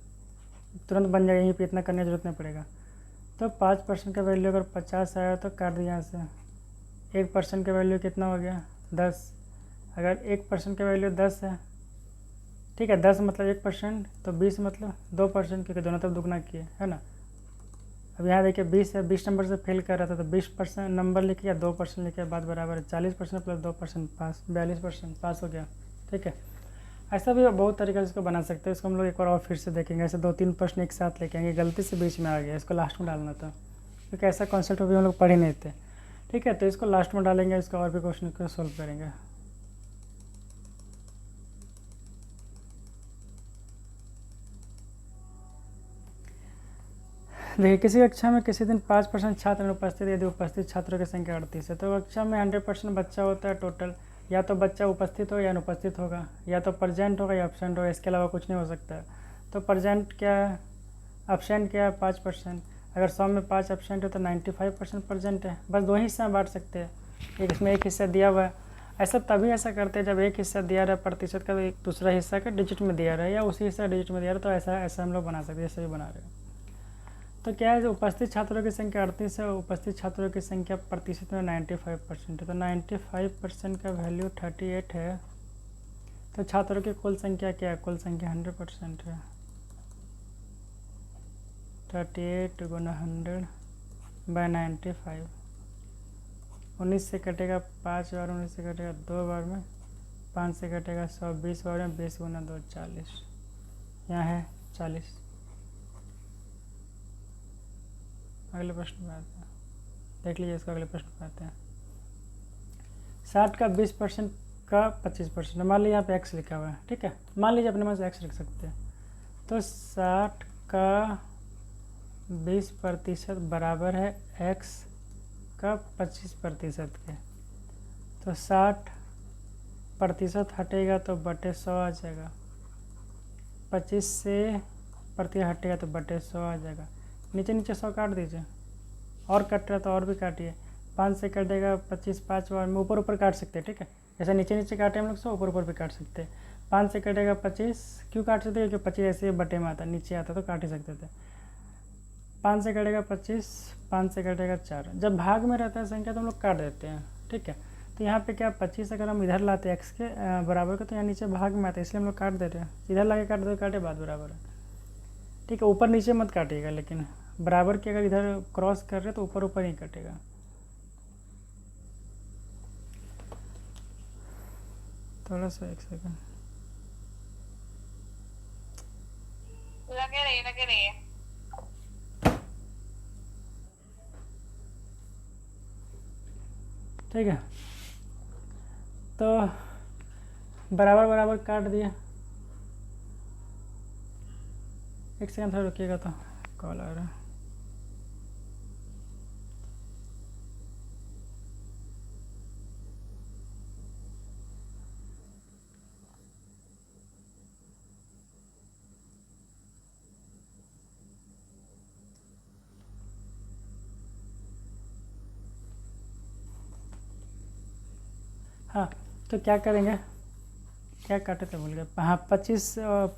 A: तुरंत बन जाएगा, यहीं पे इतना करने की जरूरत नहीं पड़ेगा। तो 5% का वैल्यू अगर 50 आया तो काट दिया यहाँ से। 1% का वैल्यू कितना हो गया, 10। अगर 1% का वैल्यू 10 है, ठीक है, 10 मतलब 1%, तो 20 मतलब 2%, क्योंकि दोनों तरफ दुगना किए है ना। अब यहाँ देखिए 20 है, 20 नंबर से फेल कर रहा था, तो 20% नंबर लिखे या 2% लिखे, बात बराबर है। 40% प्लस 2% पास, 42% पास हो गया। ठीक है, ऐसा भी बहुत तरीके से इसको बना सकते हैं। इसको हम लोग एक और फिर से देखेंगे, ऐसे 2-3 प्रश्न एक साथ लेके आएंगे। गलती से बीच में आ गया, इसको लास्ट में डालना था, क्योंकि ऐसा कॉन्सेप्ट अभी हम लोग पढ़े नहीं थे। ठीक है, तो इसको लास्ट में डालेंगे, इसको और भी क्वेश्चन को सोल्व करेंगे। देखिए, किसी कक्षा में किसी दिन 5% छात्र अनुपस्थित, यदि उपस्थित छात्रों की संख्या 38 है, तो कक्षा में 100% बच्चा होता है टोटल, या तो बच्चा उपस्थित हो या अनुपस्थित होगा, या तो प्रेजेंट होगा या एब्सेंट होगा, इसके अलावा कुछ नहीं हो सकता है। तो प्रेजेंट क्या है, एब्सेंट क्या है, 5%। अगर 100 में 5 एब्सेंट है तो 95% प्रेजेंट है। बस 2 हिस्सा बांट सकते हैं, एक इसमें एक हिस्सा दिया हुआ है। ऐसा तभी ऐसा करते हैं जब एक हिस्सा दिया रहा है प्रतिशत का, तो एक दूसरा हिस्सा का डिजिट में दिया रहा है, या उसी हिस्सा डिजिट में दिया रहा है, तो ऐसा हम लोग बना सकते हैं, जैसे भी बना रहे हैं। तो क्या है, जो उपस्थित छात्रों की संख्या 38 है, उपस्थित छात्रों की संख्या प्रतिशत में 95% है, तो 95% का वैल्यू 38 है। तो छात्रों की कुल संख्या क्या है, कुल संख्या 100% है। 38 गुना 100/95, 19 से कटेगा 5 बार, 19 से कटेगा 2 बार में, 5 से कटेगा 100, 20 बार में, 20 गुना 2 40, यहाँ है 40। अगले प्रश्न पे आते हैं, देख लीजिए इसका, अगले प्रश्न पे आते हैं। 60 का 20% का 25%, मान लीजिए यहाँ पे x लिखा हुआ है। ठीक है, मान लीजिए अपने मन से x लिख सकते हैं। तो 60 का 20% बराबर है x का 25% के। तो 60% हटेगा तो बटे 100 आ जाएगा, 25 से प्रतिशत हटेगा तो बटे 100 आ जाएगा। नीचे नीचे 100 काट दीजिए, और कट रहा तो और भी काटिए। 5 से कटेगा 25, 5 बार में ऊपर ऊपर काट सकते हैं। ठीक है, जैसे नीचे नीचे काटे हम लोग 100, ऊपर ऊपर भी काट सकते हैं। 5 से कटेगा 25, क्यों काट सकते हैं, क्योंकि 25 ऐसे बटे में आता, नीचे आता तो काट ही सकते थे। 5 से कटेगा 25, 5 से कटेगा 4। जब भाग में रहता है संख्या तो हम लोग काट देते हैं। ठीक है, तो यहाँ पे क्या 25 अगर हम इधर लाते हैं x के बराबर का, तो यहाँ नीचे भाग में आता है, इसलिए हम लोग काट देते हैं। इधर ला के काट दो, काटे, बात बराबर है। ठीक है, ऊपर नीचे मत काटिएगा, लेकिन बराबर के अगर इधर क्रॉस कर रहे तो ऊपर ऊपर ही कटेगा। थोड़ा सा 1 सेकंड
B: लगे रहिए।
A: ठीक है, तो बराबर बराबर काट दिया। 1 सेकंड थोड़ा रुकिएगा, तो कॉल आ रहा है। हाँ, तो क्या करेंगे, क्या काटे थे भूल गए। हाँ, 25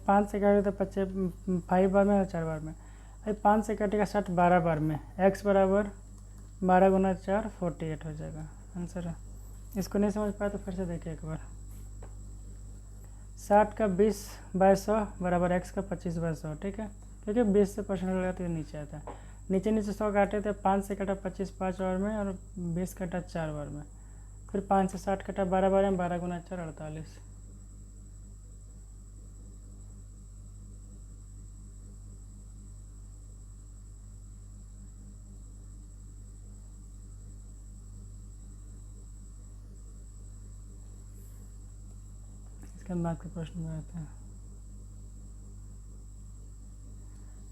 A: 5 से काटे थे 5 बार में और 4 बार में। अभी 5 से कटेगा 60 12 बार में, x बराबर 12 गुना 4 48 हो जाएगा आंसर है। इसको नहीं समझ पाया तो फिर से देखिए एक बार। 60 का 20/100 बराबर x का 25/100, ठीक है, क्योंकि 20 से परसेंट लगा तो ये नीचे आता है। नीचे 100 काटे थे, 5 से कटा 25 5 बार में, और 20 कटा 4 बार में, फिर 5 से 60 कटा 12 बार में, 12 गुना 4 48। इसके बाद के प्रश्न में आते हैं।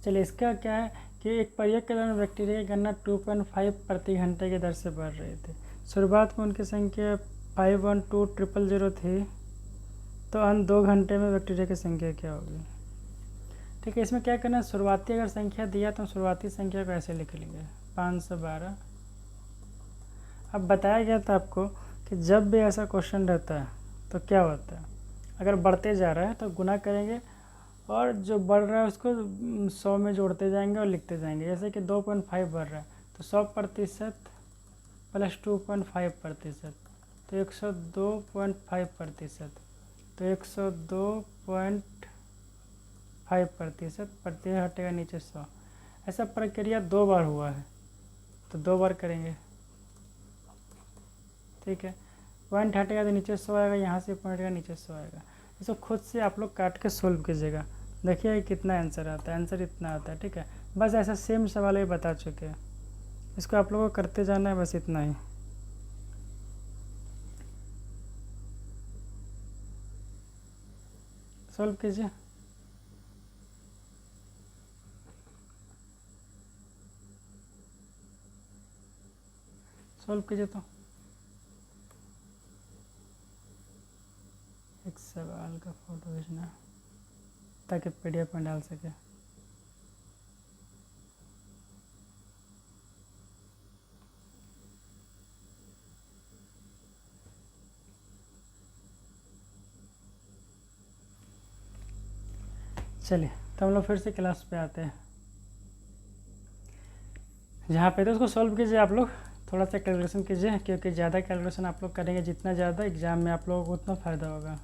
A: चलिए, इसका क्या है कि एक प्रयोग के दौरान बैक्टीरिया की गणना 2.5 प्रति घंटे की दर से बढ़ रही थी। शुरुआत में उनकी संख्या 512000 थी, तो अंत 2 घंटे में बैक्टीरिया की संख्या क्या होगी। ठीक है, इसमें क्या करना है, शुरुआती अगर संख्या दिया तो शुरुआती संख्या को ऐसे लिख लेंगे 512। अब बताया गया था आपको कि जब भी ऐसा क्वेश्चन रहता है तो क्या होता है, अगर बढ़ते जा रहा है तो गुना करेंगे, और जो बढ़ रहा है उसको 100 में जोड़ते जाएंगे और लिखते जाएंगे। जैसे कि 2.5 बढ़ रहा है तो 100% प्लस 2.5%, तो 102.5%, तो 102.5% प्रति हटेगा नीचे 100। ऐसा प्रक्रिया 2 बार हुआ है तो 2 बार करेंगे, ठीक है। पॉइंट हटेगा तो नीचे 100 आएगा, यहाँ से पॉइंट का नीचे 100 आएगा। इसको खुद से आप लोग काट के सोल्व कीजिएगा, देखिए कितना आंसर आता है। आंसर इतना आता है, ठीक है। बस ऐसा सेम सवाल ये बता चुके हैं, इसको आप लोगों को करते जाना है, बस इतना ही। सोल्व कीजिए, सोल्व कीजिए। तो एक सवाल का फोटो भेजना ताकि PDF में डाल सके। चलिए, तो हम लोग फिर से क्लास पे आते हैं। जहाँ पे तो उसको सॉल्व कीजिए आप लोग, थोड़ा सा कैलकुलेशन कीजिए, क्योंकि ज़्यादा कैलकुलेशन आप लोग करेंगे जितना ज़्यादा एग्ज़ाम में आप लोगों को उतना फ़ायदा होगा।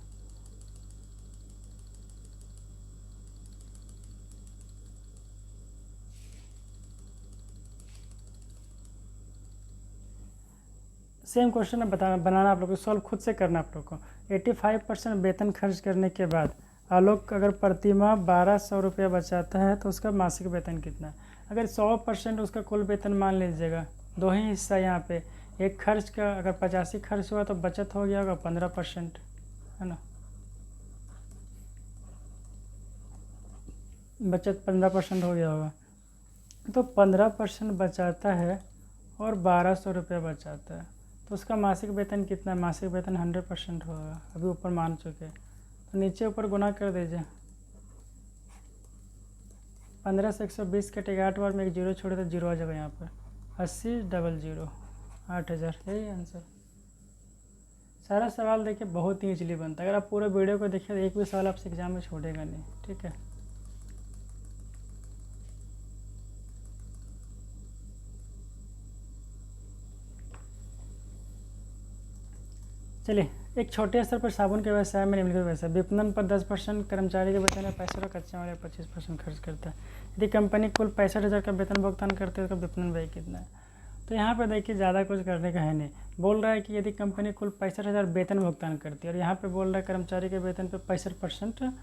A: सेम क्वेश्चन बनाना आप लोग को, सॉल्व खुद से करना आप लोग को। 85% वेतन खर्च करने के बाद आलोक अगर प्रतिमाह 1200 रुपया बचाता है तो उसका मासिक वेतन कितना है। अगर 100% उसका कुल वेतन मान लीजिएगा, 2 ही हिस्सा यहाँ पे, एक खर्च का अगर 85 खर्च हुआ तो बचत हो गया होगा 15%, है ना। बचत 15% हो गया होगा, तो 15% बचाता है और 1200 रुपया बचाता है, तो उसका मासिक वेतन कितना है। मासिक वेतन 100% होगा, अभी ऊपर मान चुके, तो नीचे ऊपर गुना कर दीजिए। 15 से 120 कटेगा, 8 बार में एक जीरो छोड़े तो जीरो आ जाएगा यहाँ पर। 80 डबल 0 8000, यही आंसर। सारा सवाल देखिए बहुत ही इजीली बनता है, अगर आप पूरे वीडियो को देखिए तो एक भी सवाल आपसे एग्जाम में छोड़ेगा नहीं, ठीक है। चलिए, एक छोटे स्तर पर साबुन के व्यवसाय में निम्नलिखित व्यवसाय, विपणन पर 10%, कर्मचारी के वेतन में 65 और कच्चे माल 25% खर्च करता है। यदि कंपनी कुल 65,000 का वेतन भुगतान करती है तो विपणन व्यय कितना है। तो यहाँ पर देखिए ज़्यादा कुछ करने का है नहीं, बोल रहा है कि यदि कंपनी कुल 65,000 वेतन भुगतान करती है, और यहाँ पे बोल रहा है कर्मचारी के वेतन पे 65%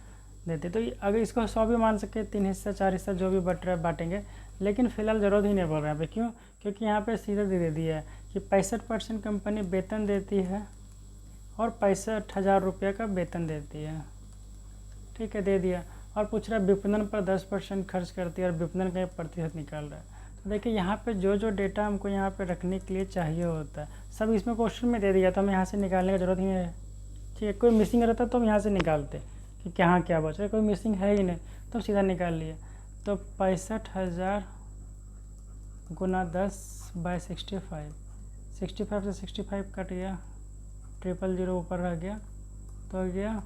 A: देती है, तो अगर इसको 100 भी मान सके, 3 हिस्सा 4 हिस्सा जो भी बट रहा है बांटेंगे, लेकिन फिलहाल ज़रूरत ही नहीं बोल रहा है यहाँ पे। क्यों? क्योंकि यहाँ पे सीधा दे दिया है कि 65% कंपनी वेतन देती है और 65,000 रुपये का वेतन देती है, ठीक है, दे दिया। और पूछ रहा है विपणन पर 10% खर्च करती है और विपणन का प्रतिशत निकाल रहा है। तो देखिए यहाँ पे जो जो डेटा हमको यहाँ पे रखने के लिए चाहिए होता है सब इसमें क्वेश्चन में दे दिया, तो हमें यहाँ से निकालने की ज़रूरत ही नहीं है, ठीक है। कोई मिसिंग रहता तो हम यहाँ से निकालते कि कहाँ क्या बच रहा है, कोई मिसिंग है ही नहीं तो सीधा निकाल लिए। तो 65,000 गुना 10/65, 65 से 65 कट गया, 000 ऊपर रह गया, तो हो गया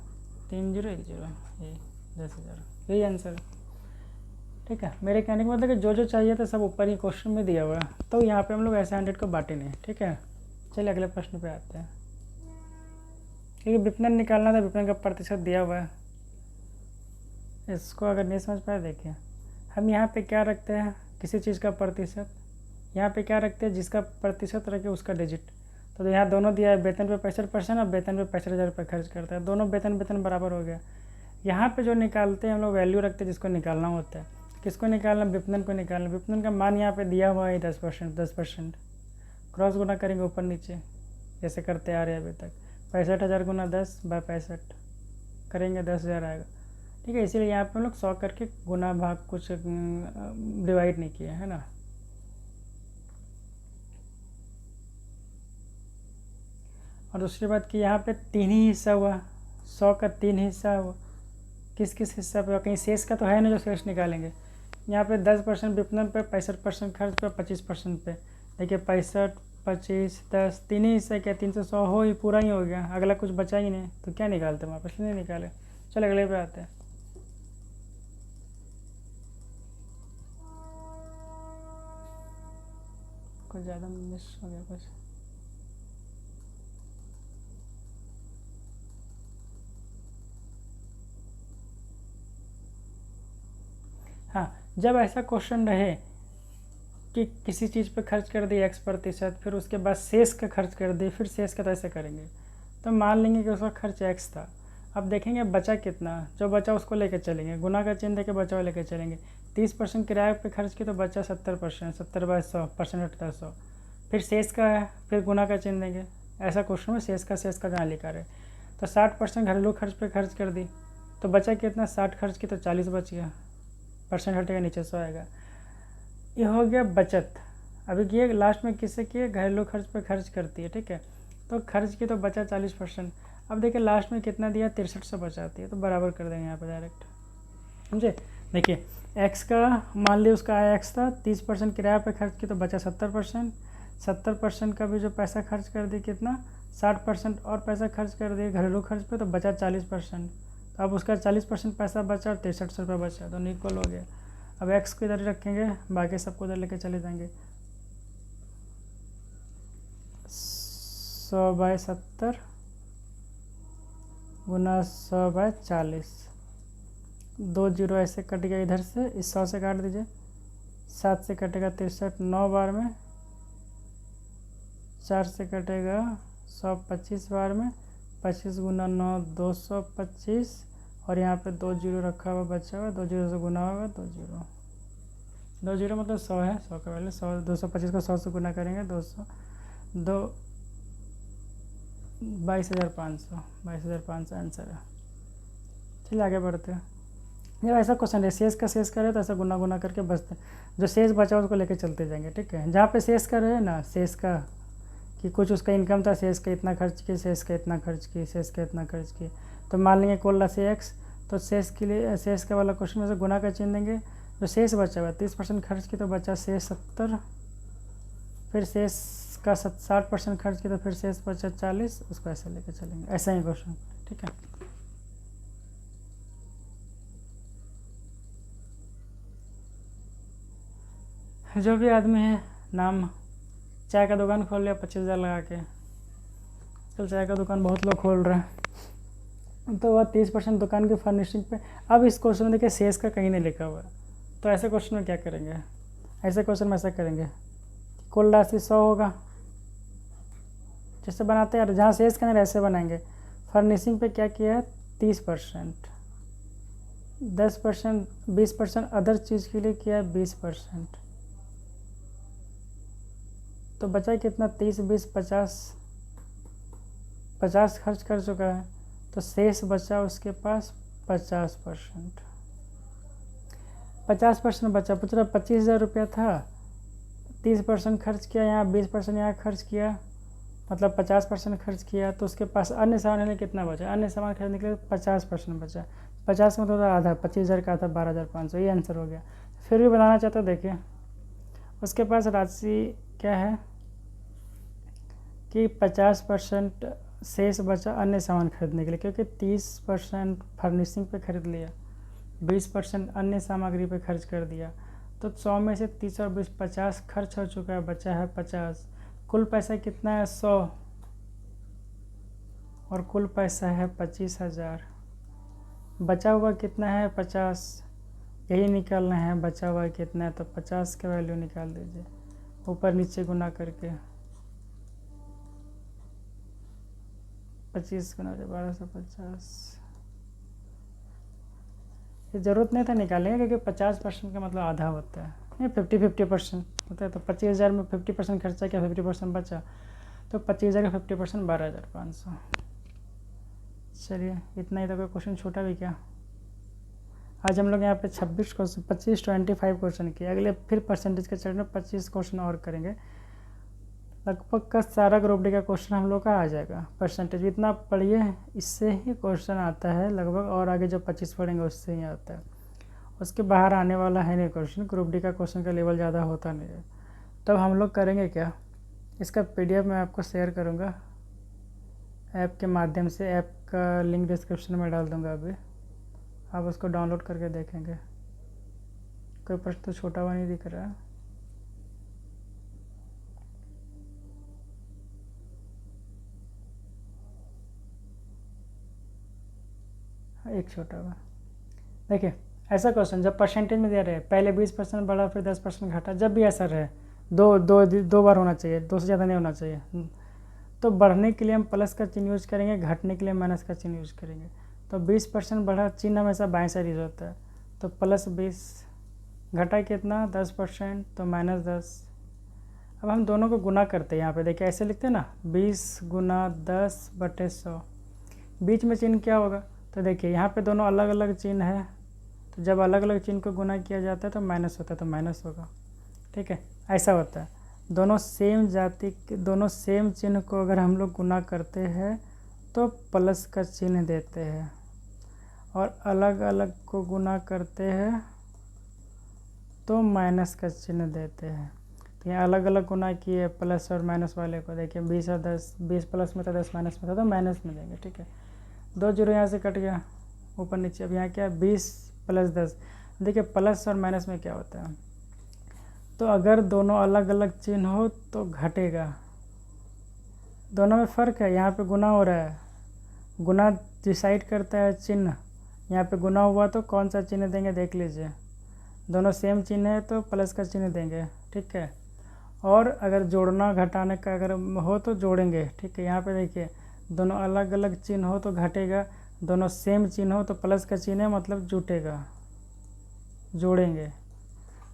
A: 3010, ये 10,000, यही आंसर, ठीक है। मेरे कहने का मतलब कि जो जो चाहिए था सब ऊपर ही क्वेश्चन में दिया हुआ है, तो यहाँ पे हम लोग ऐसे 100 को बांटे नहीं, ठीक है। चलिए अगले प्रश्न पे आते हैं, क्योंकि विपणन निकालना था, विपणन का प्रतिशत दिया हुआ है। इसको अगर नहीं समझ पाए देखिए, हम यहाँ पे क्या रखते हैं, किसी चीज़ का प्रतिशत, यहाँ पे क्या रखते हैं, जिसका प्रतिशत रखे उसका डिजिट। तो यहाँ दोनों दिया है, वेतन पे 65% और वेतन पे 65,000 रुपये खर्च करता है, दोनों वेतन बराबर हो गया। यहाँ पे जो निकालते हैं हम लोग वैल्यू रखते हैं जिसको निकालना होता है। किसको निकालना, विपणन को निकालना। विपणन का मान यहाँ पे दिया हुआ है 10%, क्रॉस गुना करेंगे ऊपर नीचे जैसे करते आ रहे हैं अभी तक। 65,000 गुना 10 बाय 65 करेंगे 10,000 आएगा, ठीक है। इसीलिए यहाँ पे हम लोग 100 करके गुना भाग कुछ डिवाइड नहीं किया है ना। और दूसरी बात कि यहाँ पे 3 ही हिस्सा हुआ, 100 का 3 हिस्सा हुआ, किस किस हिस्सा पे, कहीं शेष का तो है ना जो शेष निकालेंगे। यहाँ पे 10% विपणन पे, 65% खर्च पे, 25% पे। देखिए 65, 25, 10, 3 ही हिस्सा क्या, 3 से 100 हो ही, पूरा ही हो गया, अगला कुछ बचा ही नहीं, तो क्या निकालते हैं वापस, नहीं निकाले। चलो अगले पे आते हैं। कुछ ज़्यादा मिस हो गया कुछ। हाँ, जब ऐसा क्वेश्चन रहे कि किसी चीज़ पे खर्च कर दिए X%, फिर उसके बाद शेष का खर्च कर दिए, फिर शेष का तो ऐसे करेंगे। तो मान लेंगे कि उसका खर्च X था, अब देखेंगे बचा कितना, जो बचा उसको लेकर चलेंगे, गुना का चिन्ह देके बचा हुआ लेकर चलेंगे। 30% किराए पे खर्च किया तो बचा 70%, 70 बाय 100% हटता है 100, फिर शेष का है, फिर गुना का चिन्ह देंगे। ऐसा क्वेश्चन में शेष का जहाँ लिखा रहे। तो 60% घरेलू खर्च पे खर्च कर दी, तो बचा कितना, 60 खर्च की तो 40 बच गया, परसेंट हटेगा नीचे 100 आएगा। ये हो गया बचत। अभी किए लास्ट में किससे किए, घरेलू खर्च पे खर्च करती है, ठीक है। तो खर्च की तो बचा 40%। अब देखिए लास्ट में कितना दिया, 6300 बचाती है, तो बराबर कर देंगे यहाँ पे डायरेक्ट, समझे। देखिए एक्स का मान लिया उसका आया एक्स था, 30% किराया पे खर्च की तो बचा 70%, 70% का भी जो पैसा खर्च कर दी कितना, 60% और पैसा खर्च कर दिए घरेलू खर्च पे, तो बचा 40%। तो अब उसका 40% पैसा बचा और 6300 रुपये बचा, तो इक्वल हो गया। अब एक्स को इधर रखेंगे, बाकी सबको इधर लेके चले जाएंगे। 100 बाय 70 गुना 100 बाय 40, 2 जीरो ऐसे कट गया इधर से, इस 100 से काट दीजिए, 7 से कटेगा 63, 9 बार में, 4 से कटेगा 125 बार में, 25 गुना 9 225, और यहाँ पे 2 जीरो रखा हुआ बचा हुआ, 2 जीरो से गुना होगा, 2 जीरो मतलब 100 है, 100 का वैल्यू 100, 225 को 100 से गुना करेंगे, 22,500 आंसर है। चलिए आगे बढ़ते हैं। जब ऐसा क्वेश्चन है शेष का शेष करे तो ऐसा गुना करके बचते, जो शेष बचा उसको लेके चलते जाएंगे, ठीक है। जहाँ पे शेष का रहे ना, शेष का कि कुछ उसका इनकम था, शेष का इतना खर्च किए, शेष का इतना खर्च किए, शेष का इतना खर्च किए, तो मान लेंगे कुल राशि एक्स, तो शेष के लिए शेष का वाला क्वेश्चन में से गुना का चिन्ह देंगे। जो शेष बचा हुआ 30% खर्च की तो बचा शेष 70, फिर शेष का 60% खर्च की तो फिर शेष बचा 40, उसको ऐसे लेके चलेंगे, ऐसा ही क्वेश्चन, ठीक है। जो भी आदमी है, नाम चाय का दुकान खोल लिया 25,000 लगा के, तो चाय का दुकान बहुत लोग खोल रहे हैं, तो वह 30% दुकान की फर्निशिंग पे। अब इस क्वेश्चन में देखिए शेष का कहीं नहीं लिखा हुआ है, तो ऐसे क्वेश्चन में क्या करेंगे, ऐसे क्वेश्चन में ऐसा करेंगे, कुल राशि 100 होगा, जैसे बनाते हैं जहाँ शेष का नहीं ऐसे बनाएंगे। फर्निशिंग पे क्या किया है, 30%, 10%, 20% अदर चीज़ के लिए किया है 20%, तो बचा कितना, 30, 20, 50 खर्च कर चुका है, तो शेष बचा उसके पास 50%, 50% बचा, पूछा 25,000 रुपया था, 30% खर्च किया, यहाँ 20% यहाँ खर्च किया, मतलब 50% खर्च किया, तो उसके पास अन्य सामान लेने कितना बचा, अन्य सामान खरीदने के लिए 50% बचा, 50 का मतलब आधा, 25,000 का था 12,500, ये आंसर हो गया। फिर भी बनाना चाहते देखिए, उसके पास राशि क्या है कि 50% शेष बचा अन्य सामान खरीदने के लिए, क्योंकि 30% फर्निशिंग पे खरीद लिया, 20% अन्य सामग्री पे खर्च कर दिया। तो 100 में से 30 और 20 50 खर्च हो चुका है, बचा है 50। कुल पैसा कितना है 100 और कुल पैसा है 25,000। बचा हुआ कितना है 50, यही निकालना है बचा हुआ कितना है। तो 50 का वैल्यू निकाल दीजिए ऊपर नीचे गुना करके। 25 गुना 1250। ये ज़रूरत नहीं था निकालेंगे क्योंकि 50% का मतलब आधा होता है, नहीं 50% होता है। तो 25,000 में 50% खर्चा किया, 50% बचा, तो 25,000 का 50% 12,500। चलिए इतना ही। तो कोई क्वेश्चन छोटा भी क्या? आज हम लोग यहाँ पे 26 क्वेश्चन 25 क्वेश्चन किए। अगले फिर परसेंटेज के चरण में 25 क्वेश्चन और करेंगे। लगभग का सारा ग्रुप डी का क्वेश्चन हम लोग का आ जाएगा। परसेंटेज इतना पढ़िए, इससे ही क्वेश्चन आता है लगभग, और आगे जो 25 पढ़ेंगे उससे ही आता है। उसके बाहर आने वाला है नहीं क्वेश्चन। ग्रुप डी का क्वेश्चन का लेवल ज़्यादा होता नहीं है। तब हम लोग करेंगे क्या, इसका PDF मैं आपको शेयर करूँगा ऐप के माध्यम से। ऐप का लिंक डिस्क्रिप्शन में डाल दूँगा अभी, आप उसको डाउनलोड करके देखेंगे। कोई प्रश्न तो छोटा हुआ नहीं दिख रहा है। एक छोटा हुआ देखिए, ऐसा क्वेश्चन जब परसेंटेज में दे रहे हैं, पहले 20% बढ़ा फिर 10% घटा, जब भी ऐसा रहे, दो बार होना चाहिए, दो से ज़्यादा नहीं होना चाहिए। तो बढ़ने के लिए हम प्लस का चिन्ह यूज करेंगे, घटने के लिए माइनस का चिन्ह यूज करेंगे। तो 20% बढ़ा, चिन्ह हमेशा बाएं साइड यूज होता है। तो +20, घटा कितना 10%, तो -10। अब हम दोनों को गुना करते हैं। यहाँ पे देखिए ऐसे लिखते हैं ना, 20 गुना 10/100। बीच में चिन्ह क्या होगा? तो देखिए यहाँ पे दोनों अलग अलग चिन्ह है, तो जब अलग अलग चिन्ह को गुना किया जाता है तो माइनस होता है, तो माइनस होगा। ठीक है, ऐसा होता है। दोनों सेम जाति के, दोनों सेम चिन्ह को अगर हम लोग गुना करते हैं तो प्लस का चिन्ह देते हैं, और अलग अलग को गुना करते हैं तो माइनस का चिन्ह देते हैं। तो यहाँ अलग अलग गुना किए प्लस और माइनस वाले को। देखिए 20 और 10, 20 प्लस में था 10 माइनस में था, तो माइनस में देंगे। ठीक है, 2 जीरो यहाँ से कट गया ऊपर नीचे। अब यहाँ क्या है 20 + 10। देखिए प्लस और माइनस में क्या होता है, तो अगर दोनों अलग अलग चिन्ह हो तो घटेगा। दोनों में फ़र्क है, यहाँ पे गुना हो रहा है, गुना डिसाइड करता है चिन्ह। यहाँ पे गुना हुआ तो कौन सा चिन्ह देंगे देख लीजिए। दोनों सेम चिन्ह है तो प्लस का चिन्ह देंगे। ठीक है, और अगर जोड़ना घटाने का अगर हो तो जोड़ेंगे। ठीक है, यहाँ पे देखिए दोनों अलग अलग चिन्ह हो तो घटेगा, दोनों सेम चिन्ह हो तो प्लस का चिन्ह है मतलब जुटेगा, जोड़ेंगे।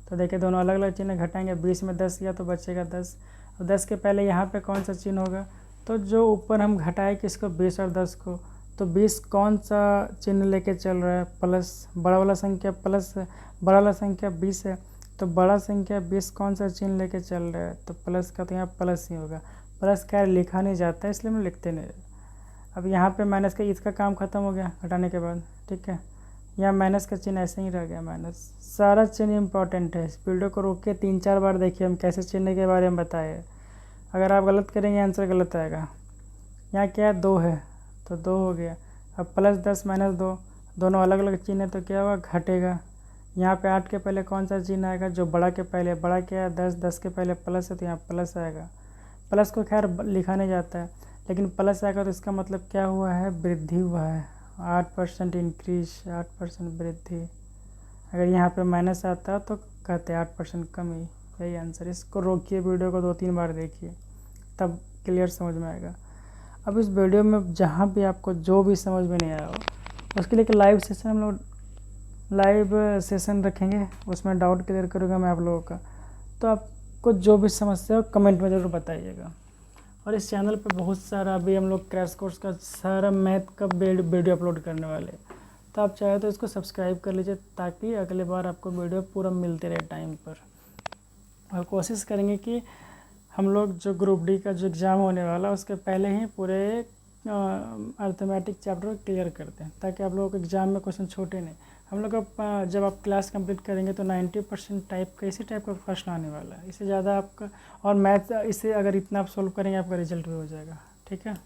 A: तो देखिए दोनों अलग अलग चिन्ह घटाएंगे, 20 में 10 किया तो बचेगा 10, और 10 के पहले यहाँ पे कौन सा चिन्ह होगा, तो जो ऊपर हम घटाए किसको 20 और 10 को, तो 20 कौन सा चिन्ह लेके चल रहा है, प्लस। बड़ा वाला संख्या प्लस है, बड़ा वाला संख्या 20 है, तो बड़ा संख्या 20 कौन सा चिन्ह लेके चल रहा है, तो प्लस का, तो यहाँ प्लस ही होगा। प्लस क्या लिखा नहीं जाता है इसलिए हम लिखते नहीं। अब यहाँ पे माइनस का, इसका काम ख़त्म हो गया घटाने के बाद। ठीक है, यहाँ माइनस का चिन्ह ऐसे ही रह गया, माइनस। सारा चिन्ह इंपॉर्टेंट है। इस वीडियो को रोक के 3-4 बार देखिए, हम कैसे चिन्ह के बारे में बताए। अगर आप गलत करेंगे आंसर गलत आएगा। यहाँ क्या है 2 है तो 2 हो गया। अब +10 -2, दोनों अलग अलग चिन्ह है तो क्या होगा, घटेगा। यहाँ पे 8 के पहले कौन सा चिन्ह आएगा, जो बड़ा के पहले, बड़ा क्या है 10, 10 के पहले प्लस है तो यहाँ प्लस आएगा। प्लस को खैर लिखा नहीं जाता है, लेकिन प्लस आएगा तो इसका मतलब क्या हुआ है, वृद्धि हुआ है। 8% इंक्रीज, 8% वृद्धि। अगर यहाँ पे माइनस आता तो कहते 8% कमी। यही आंसर। इसको रोकिए, वीडियो को 2-3 बार देखिए तब क्लियर समझ में आएगा। अब इस वीडियो में जहाँ भी आपको जो भी समझ में नहीं आया हो, उसके लिए एक लाइव सेशन हम लोग रखेंगे, उसमें डाउट क्लियर करूँगा मैं आप लोगों का। तो आपको जो भी समस्या हो कमेंट में ज़रूर बताइएगा। और इस चैनल पे बहुत सारा अभी हम लोग क्रैश कोर्स का सारा मैथ का वीडियो अपलोड करने वाले हैं, तो आप चाहे तो इसको सब्सक्राइब कर लीजिए ताकि अगले बार आपको वीडियो पूरा मिलते रहे टाइम पर। और कोशिश करेंगे कि हम लोग जो ग्रुप डी का जो एग्ज़ाम होने वाला उसके पहले ही पूरे अर्थमेटिक चैप्टर क्लियर करते हैं, ताकि आप लोगों को एग्ज़ाम में क्वेश्चन छोटे नहीं। हम लोग अब जब आप क्लास कंप्लीट करेंगे तो 90% टाइप का इसी टाइप का क्वेश्चन आने वाला है, इससे ज़्यादा आपका। और मैथ इसे अगर इतना आप सोल्व करेंगे आपका रिजल्ट भी हो जाएगा। ठीक है।